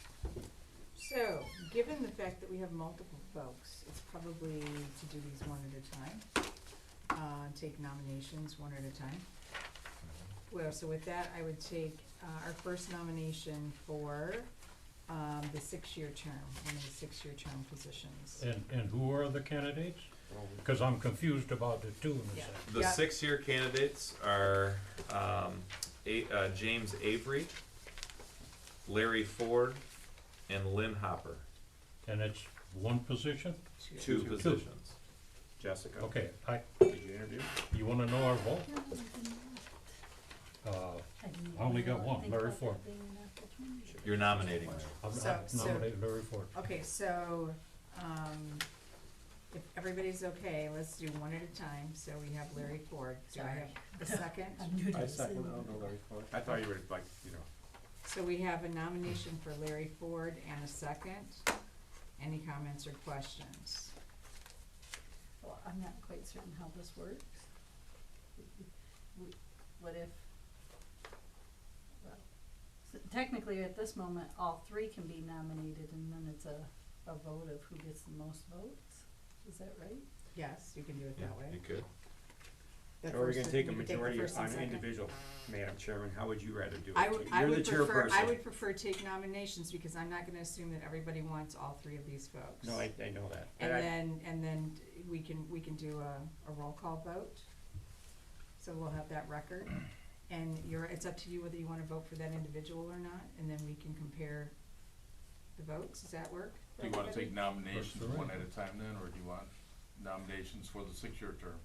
So, given the fact that we have multiple folks, it's probably to do these one at a time. Take nominations one at a time. Well, so with that, I would take, our first nomination for, the 6-year term, one of the 6-year term positions. and who are the candidates? Cause I'm confused about the two in a Yeah. second. The Yeah. 6-year candidates are, James Avery, Larry Ford, and Lynn Hopper. And it's one position? 2 positions. Jessica. Okay, Did you interview? you wanna know our vote? I only got one, Think Larry about Ford. that being an opportunity. You're nominating her. I'm So- nominating Larry Ford. Okay, so, if everybody's okay, let's do one at a time, so we have Larry Ford. Do I have a second? I'm new to I this. second, I'll go Larry Ford. I thought you would like, you know. So we have a nomination for Larry Ford and a second. Any comments or questions? Well, I'm not quite certain how this works. What if, well, technically at this moment, all 3 can be nominated and then it's a vote of who gets the most votes? Is that right? Yes, you can do it that way. You could. The So we're first gonna and- take a you could the majority first and on second. individual, Madam Chairman, how would you rather do it? I would You're the prefer, I chairperson. would prefer take nominations, because I'm not gonna assume that everybody wants all 3 of these folks. No, I know that. And But then we can do a roll call vote. So we'll have that record. And it's up to you whether you wanna vote for that individual or not, and then we can compare the votes. Does that work? Do you wanna take nominations Works for one me. at a time then, or do you want nominations for the 6-year term?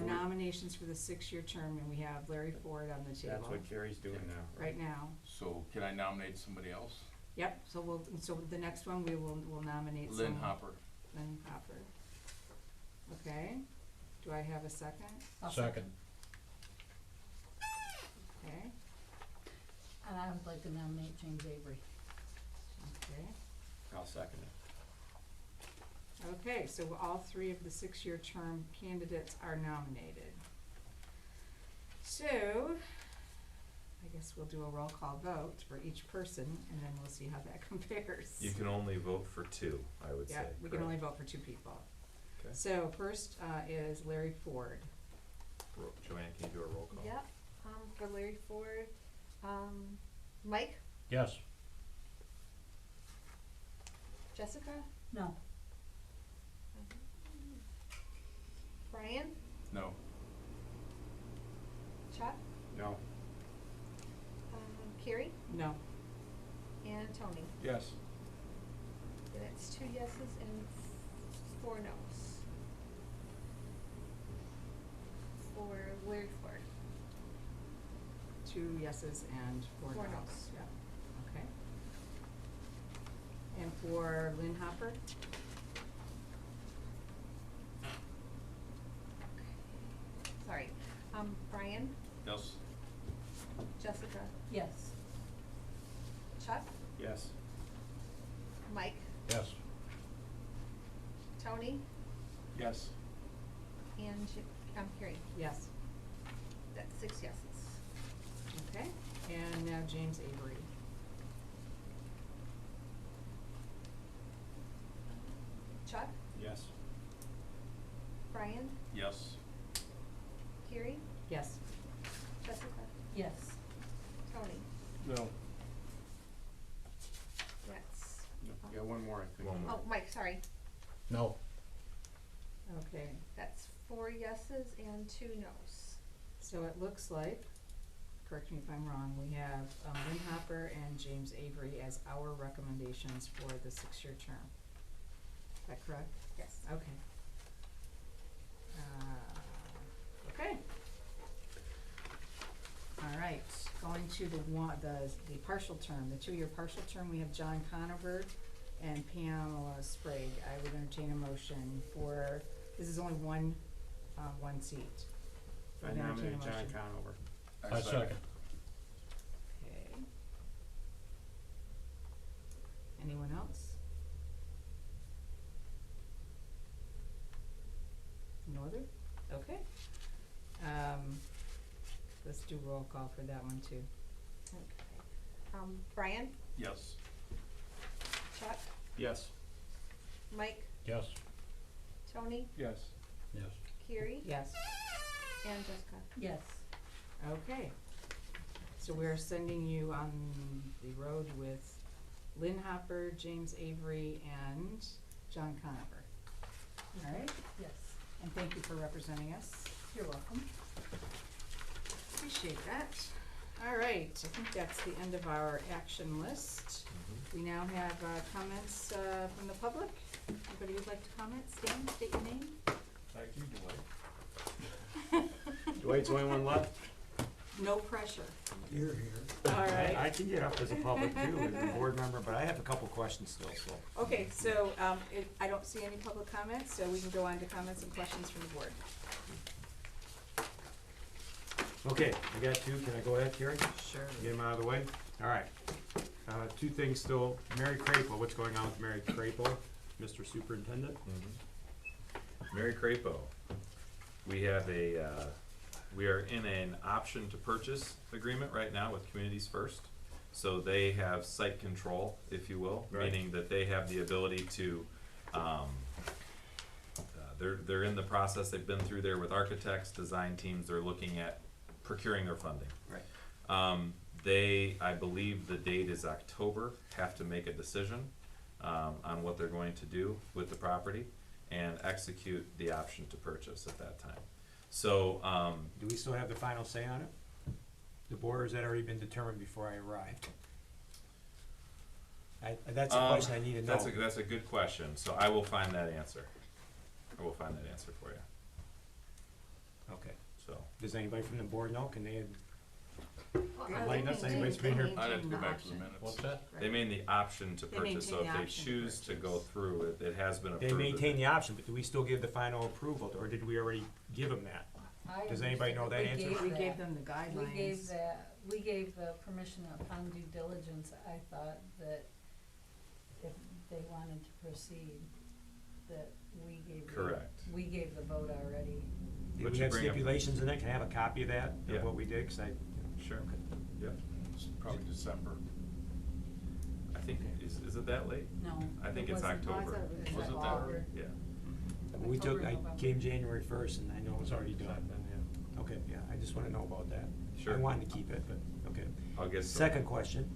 Nominations for the 6-year term, and we have Larry Ford on the table That's what Cary's doing now. right now. So can I nominate somebody else? Yep, so the next one, we'll nominate someone. Lynn Hopper. Lynn Hopper. Okay, do I have a second? I'll Second. Okay, And I would like to nominate James Avery. okay. I'll second it. Okay, so all 3 of the 6-year term candidates are nominated. So, I guess we'll do a roll call vote for each person, and then we'll see how that compares. You can only vote for two, I would say. Yeah, we can correct? only vote for two people. Okay. So first, is Larry Ford. Joanne, can you do a roll call? Yep, for Larry Ford, Mike, Yes. Jessica, No. Brian, No. Chuck, No. Cary, No. and Tony. Yes. And that's 2 yeses and 4 noes. For Larry Ford. 2 yeses and 4 4 noes. noes. Yeah, okay. And for Lynn Hopper? Sorry, Brian, Yes. Jessica, Yes. Chuck, Yes. Mike, Yes. Tony, Yes. and Cary. Yes. That's 6 yeses. Okay, and now James Avery. Chuck, Yes. Brian, Yes. Cary, Yes. Jessica, Yes. Tony. No. That's, Yeah, one more, I think. One more. oh, Mike, sorry. No. Okay, That's 4 yeses and 2 noes. so it looks like, correct me if I'm wrong, we have Lynn Hopper and James Avery as our recommendations for the 6-year term. Is that correct? Yes. Okay. Okay. All right, going to the partial term, the 2-year partial term, we have John Conover and Pamela Sprague. I would entertain a motion for, this is only one seat. I Would entertain a nominate John motion. Conover. I second. Okay. Anyone else? No other? Okay. Let's do roll call for that one too. Okay. Brian, Yes. Chuck, Yes. Mike, Yes. Tony, Yes. Yes. Cary, Yes. and Jessica. Yes. Okay. So we're sending you on the road with Lynn Hopper, James Avery, and John Conover. All right? Yes. And thank you for representing us. You're welcome. Appreciate that. All right, I think that's the end of our action list. We now have comments from the public. Anybody would like to comment? Stan, state your name. Thank you, Dwight. Dwight's the only one left? No pressure. You're here. All right. I can get up as a public too, as a board member, but I have a couple questions still, so. Okay, so I don't see any public comments, so we can go on to comments and questions from the board. Okay, I got 2. Can I go ahead, Cary? Sure. Get them out of the way? All right. 2 things still. Mary Crapo, what's going on with Mary Crapo, Mr. Superintendent? Mary Crapo, we have we are in an option to purchase agreement right now with Communities First. So they have site control, if you will, Right. meaning that they have the ability to, they're in the process, they've been through there with architects, design teams, they're looking at procuring their funding. Right. They, I believe the date is October, have to make a decision on what they're going to do with the property and execute the option to purchase at that time. So, Do we still have the final say on it? The board, or has that already been determined before I arrived? That's a question I need to know. that's a good question, so I will find that answer. I will find that answer for you, Okay. so. Does anybody from the board know? Can they Well, enlighten us? they Anybody's maintain- been here? I'd have to go the back to the option. minutes. What's that? They mean the option to They purchase, so maintain if the they option to choose to go purchase. through it, it has been approved. They maintain that the option, but do we still give the final approval, or did we already give them that? Does anybody know that answer? We gave them the guidelines. We gave the permission upon due diligence. I thought that if they wanted to proceed, that we gave. Correct. We gave the vote already. Did Would we you have bring up- stipulations in it? Can I have a copy of that, Yeah. of what we did? 'Cause I, Sure. Yeah, it's probably December. I think, is it that late? No. I think it it's wasn't. October. Was Was it that October? Yeah. We took, October, I November. came January first and I know it's already done. Then, yeah. Okay, yeah, I just wanna know about that. Sure. I wanted to keep it, but, okay. I'll get to it. Second question,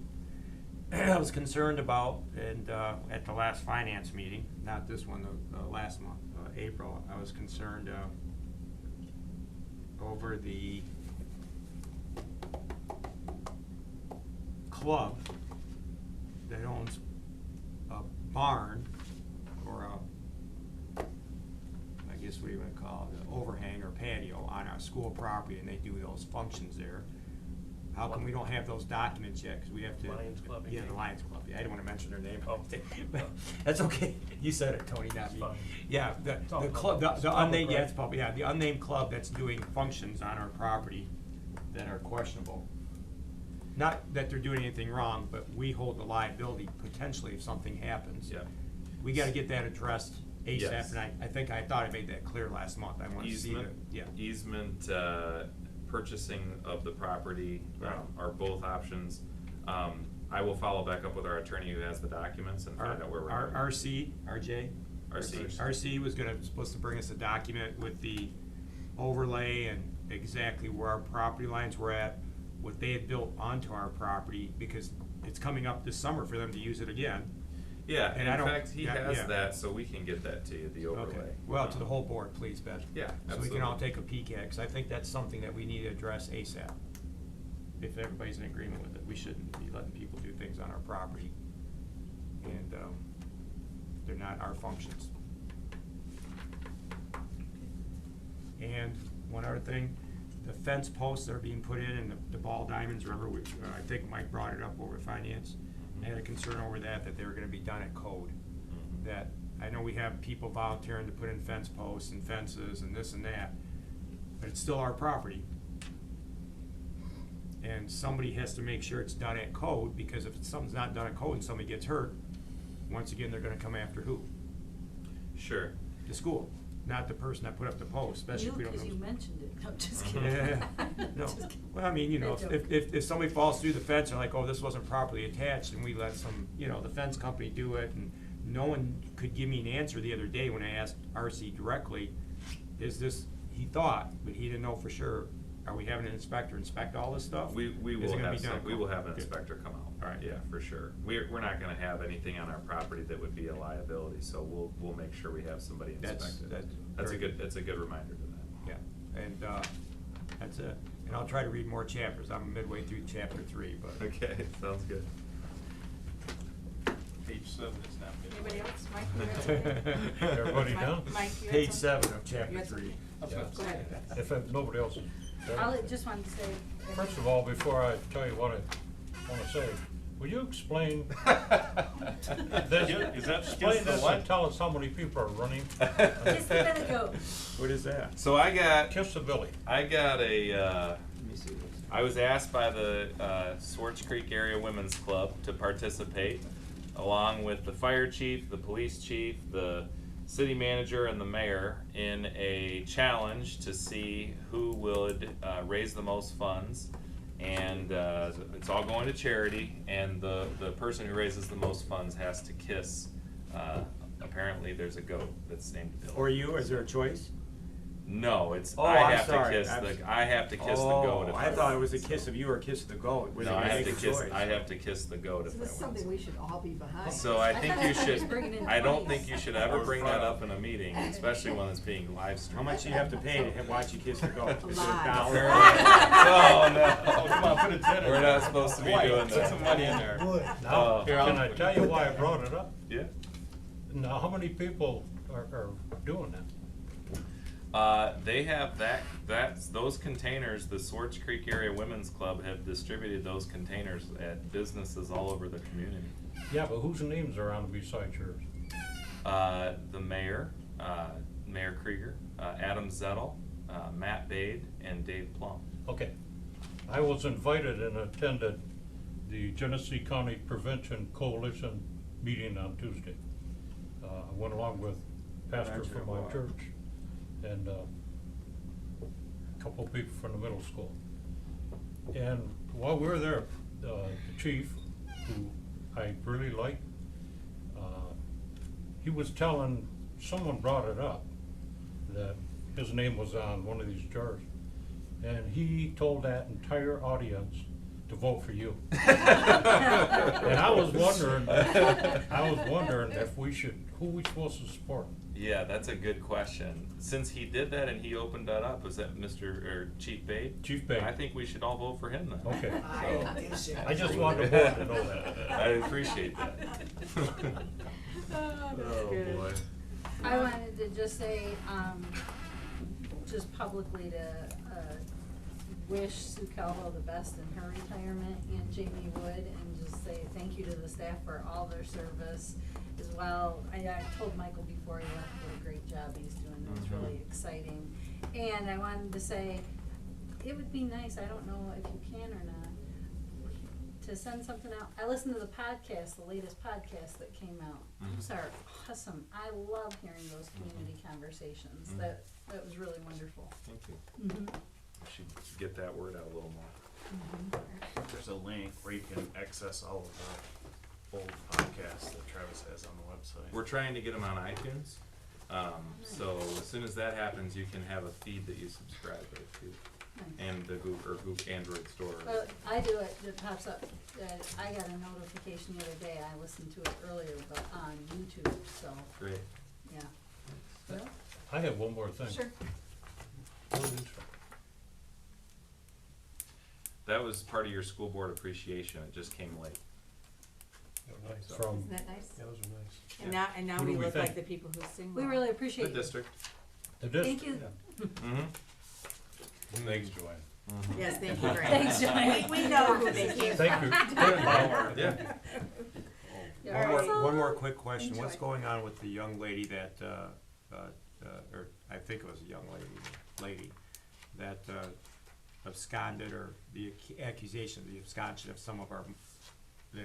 I was concerned about, and, at the last finance meeting, not this one, the last month, April, I was concerned, over the club that owns a barn or I guess what do you wanna call it, an overhang or patio on our school property, and they do those functions there. How come we don't have those documents yet? 'Cause we have to. Lions Club, you Yeah, the think? Lions Club, yeah, I didn't wanna mention their name. Oh. But that's okay, you said it, Tony, not It's me. fine. Yeah, the all club, public. It's the public, unnamed, yeah, right? it's public, yeah, the unnamed club that's doing functions on our property that are questionable. Not that they're doing anything wrong, but we hold the liability potentially if something happens. Yeah. We gotta get that addressed ASAP, Yes. and I think I thought I made that clear last month, I wanna see the, Easement, yeah. easement, purchasing of the property, Right. are both options. I will follow back up with our attorney who has the documents and find out where we're Our at. RJ? RC was supposed to bring us a document with the overlay and exactly where our property lines were at, what they had built onto our property, because it's coming up this summer for them to use it again. Yeah, and I in don't- fact, he yeah, has yeah. that, so we can get that to you, the overlay. Okay, well, to the whole board, please, Ben. Yeah, So we can all absolutely. take a peek at it, 'cause I think that's something that we need to address ASAP. If everybody's in agreement with it, we shouldn't be letting people do things on our property. And, they're not our functions. And one other thing, the fence posts that are being put in and the ball diamonds, remember, I think Mike brought it up over finance. I had a concern over that they were gonna be done at code. Mhm. That, I know we have people volunteering to put in fence posts and fences and this and that, but it's still our property. And somebody has to make sure it's done at code, because if something's not done at code and somebody gets hurt, once again, they're gonna come after who? Sure. The school, not the person that put up the post, especially if we don't know. You, 'cause you mentioned it, no, just kidding. Yeah, no, Just kidding. well, I mean, you know, Bad joke. if somebody falls through the fence, and like, oh, this wasn't properly attached, and we let some, you know, the fence company do it, and no one could give me an answer the other day when I asked RC directly, is this, he thought, but he didn't know for sure, are we having an inspector inspect all this stuff? We Is will it gonna have be done at we will code? have an Good. inspector come out. All right. Yeah, for sure. We're not gonna have anything on our property that would be a liability, so we'll make sure we have somebody inspect it. That's a very good, a good reminder to that. Yeah, and, that's it. And I'll try to read more chapters. I'm midway through chapter 3, but. Okay, sounds good. Page 7 is not midway. Anybody else? Mike, you had something? Everybody Mike- done? Mike, you had Page something? 7 of You chapter had 3. something? Yeah. Go ahead. If nobody else is done. I just wanted to say. First of all, before I tell you what I wanna say, will you explain this, Is that explain kiss the this what? and tell us how many people are running? Kiss the minute go. What is that? So I got Kiss the Billy. I was asked by the Swartz Creek Area Women's Club to participate, along with the fire chief, the police chief, the city manager, and the mayor, in a challenge to see who would raise the most funds. And it's all going to charity, and the person who raises the most funds has to kiss, apparently there's a goat that's named Billy. Or you, is there a choice? No, it's, Oh, I I'm have to sorry. kiss I have to kiss the goat. if I thought it was a win. kiss of you or a kiss of the goat. Was No, it I gonna have make to a kiss, choice? I have to kiss the goat So if this is I something win. we should all be behind. So I think thought you he was should, bringing in I don't twenties. think you should ever bring that up in a meeting, especially one that's being live streamed. How much do you have to pay to watch you kiss the goat? Is it a lot. dollar? No, Oh, come on, put a 10 in We're there. not supposed to be Boy, doing put that. some money in there. Now, Here, can I tell you why I brought it up? Yeah. Now, how many people are doing that? They have that's those containers, the Swartz Creek Area Women's Club have distributed those containers at businesses all over the community. Yeah, but whose names are on besides yours? The mayor, Mayor Krieger, Adam Zettel, Matt Bade, and Dave Plum. Okay. I was invited and attended the Genesee County Prevention Coalition meeting on Tuesday. I went along with pastor from my church and a couple people from the middle school. And while we were there, the chief, who I really like, he was telling, someone brought it up, that his name was on one of these jars. And he told that entire audience to vote for you. And I was wondering if we should, who we supposed to support? Yeah, that's a good question. Since he did that and he opened that up, was that Chief Babe? Chief Babe. I think we should all vote for him then. Okay. So- I just wanted the board to know that. I appreciate that. Oh, that's good. Boy. I wanted to just say, just publicly to, wish Sue Calvo the best in her retirement, and Jamie Wood, and just say thank you to the staff for all their service as well. I told Michael before he left what a great job he's doing, it's really exciting. And I wanted to say, it would be nice, I don't know if you can or not, to send something out. I listened to the podcast, the latest podcast that came out. Those are awesome. I love hearing those community conversations. That was really wonderful. Thank you. Mm-hmm. We should get that word out a little more. There's a link where you can access all of the old podcasts that Travis has on the website. We're trying to get them on iTunes. So as soon as that happens, you can have a feed that you subscribe right to. And the Google Android store. Well, I do it pops up. I got a notification the other day. I listened to it earlier, but on YouTube, so, Great. yeah. Well, I have one more thing. Sure. That was part of your school board appreciation. It just came late. Nice. From, Isn't that nice? Those are nice. And now Who do we we look think? like the people who sing we well. really The appreciate it. district. the district. Thank you. Mm-hmm. Thanks, Joanne. Yes, thank you very much. Thanks, Joanne. We know who they came from. Thank you. Yeah. One more quick question. What's Enjoy. going on with the young lady that, or I think it was a young lady that absconded, or the accusation of the absconding of some of our, the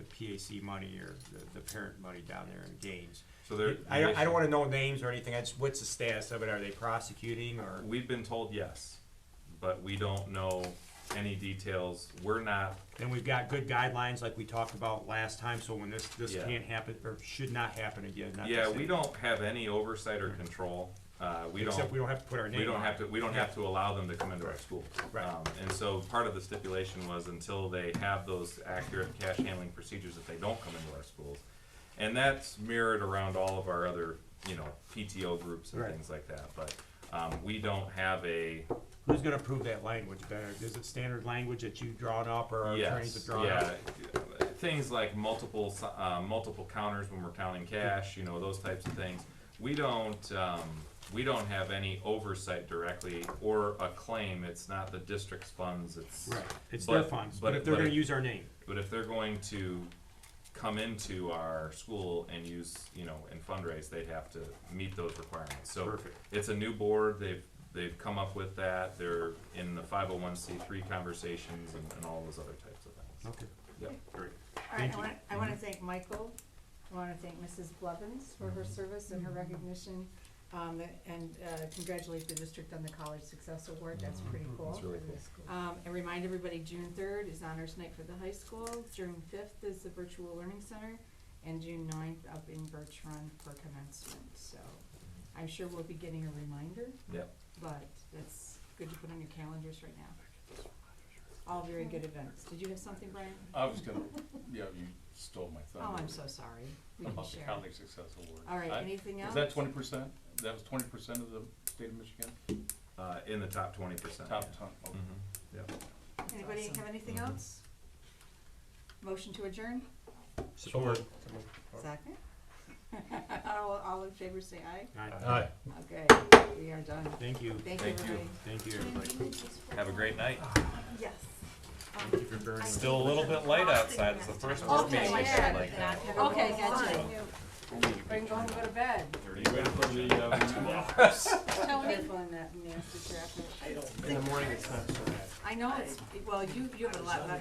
PAC money, or the parent money down there in Gaines? So there. I don't wanna know names or anything. What's the status of it? Are they prosecuting, or? We've been told yes, but we don't know any details. We're not. Then we've got good guidelines like we talked about last time, so when this Yeah. can't happen, or should not happen again. not to Yeah, say- we don't have any oversight or control. Except we don't have to put our name We don't on have it. to, we don't have to allow them to come into our schools. Right. And so part of the stipulation was until they have those accurate cash handling procedures, that they don't come into our schools. And that's mirrored around all of our other, PTO groups and Right. things like that, but, we don't have a. Who's gonna approve that language better? Is it standard language that you've drawn up, or our attorneys have Yes, drawn up? yeah, things like multiple counters when we're counting cash, those types of things. We don't have any oversight directly or a claim. It's not the district's funds, it's. Right, it's But- their funds, but if they're but gonna if- use our name. But if they're going to come into our school and use, and fundraise, they'd have to meet those requirements. So Perfect. it's a new board, they've come up with that, they're in the 501c3 conversations and all those other types of things. Okay. Yeah, great. All right, I wanna thank Michael, I wanna thank Mrs. Blevins for her service and her recognition, and congratulate the district on the College Success Award, that's pretty cool. That's really cool. And remind everybody, June 3rd is Honors Night for the high school, June 5th is the Virtual Learning Center, and June 9th up in Birch Run for commencement, so I'm sure we'll be getting a reminder, Yep. but that's good to put on your calendars right now. All very good events. Did you have something, Brian? I was gonna, you stole my thunder. Oh, I'm so sorry. We can About the share. College Success Award. All right, anything else? Is that 20%? That was 20% of the state of Michigan? In the top 20%. Top yeah. 10, okay. Yep. Anybody awesome. have anything else? Motion to adjourn? Support. Second? All in favor say aye. Aye. Okay, we are done. Thank you. Thank you, Thank you. everybody. Thank you, everybody. Have a great night. Yes. Thank you for bearing with Still a little bit late outside, it's the first board Okay, meeting I yeah. said like that. Okay, gotcha. We can go home and go to bed. Are you ready for the, Tony? Careful in that nasty traffic. In the morning, it's not so bad. I know it's, well, you have a lot better.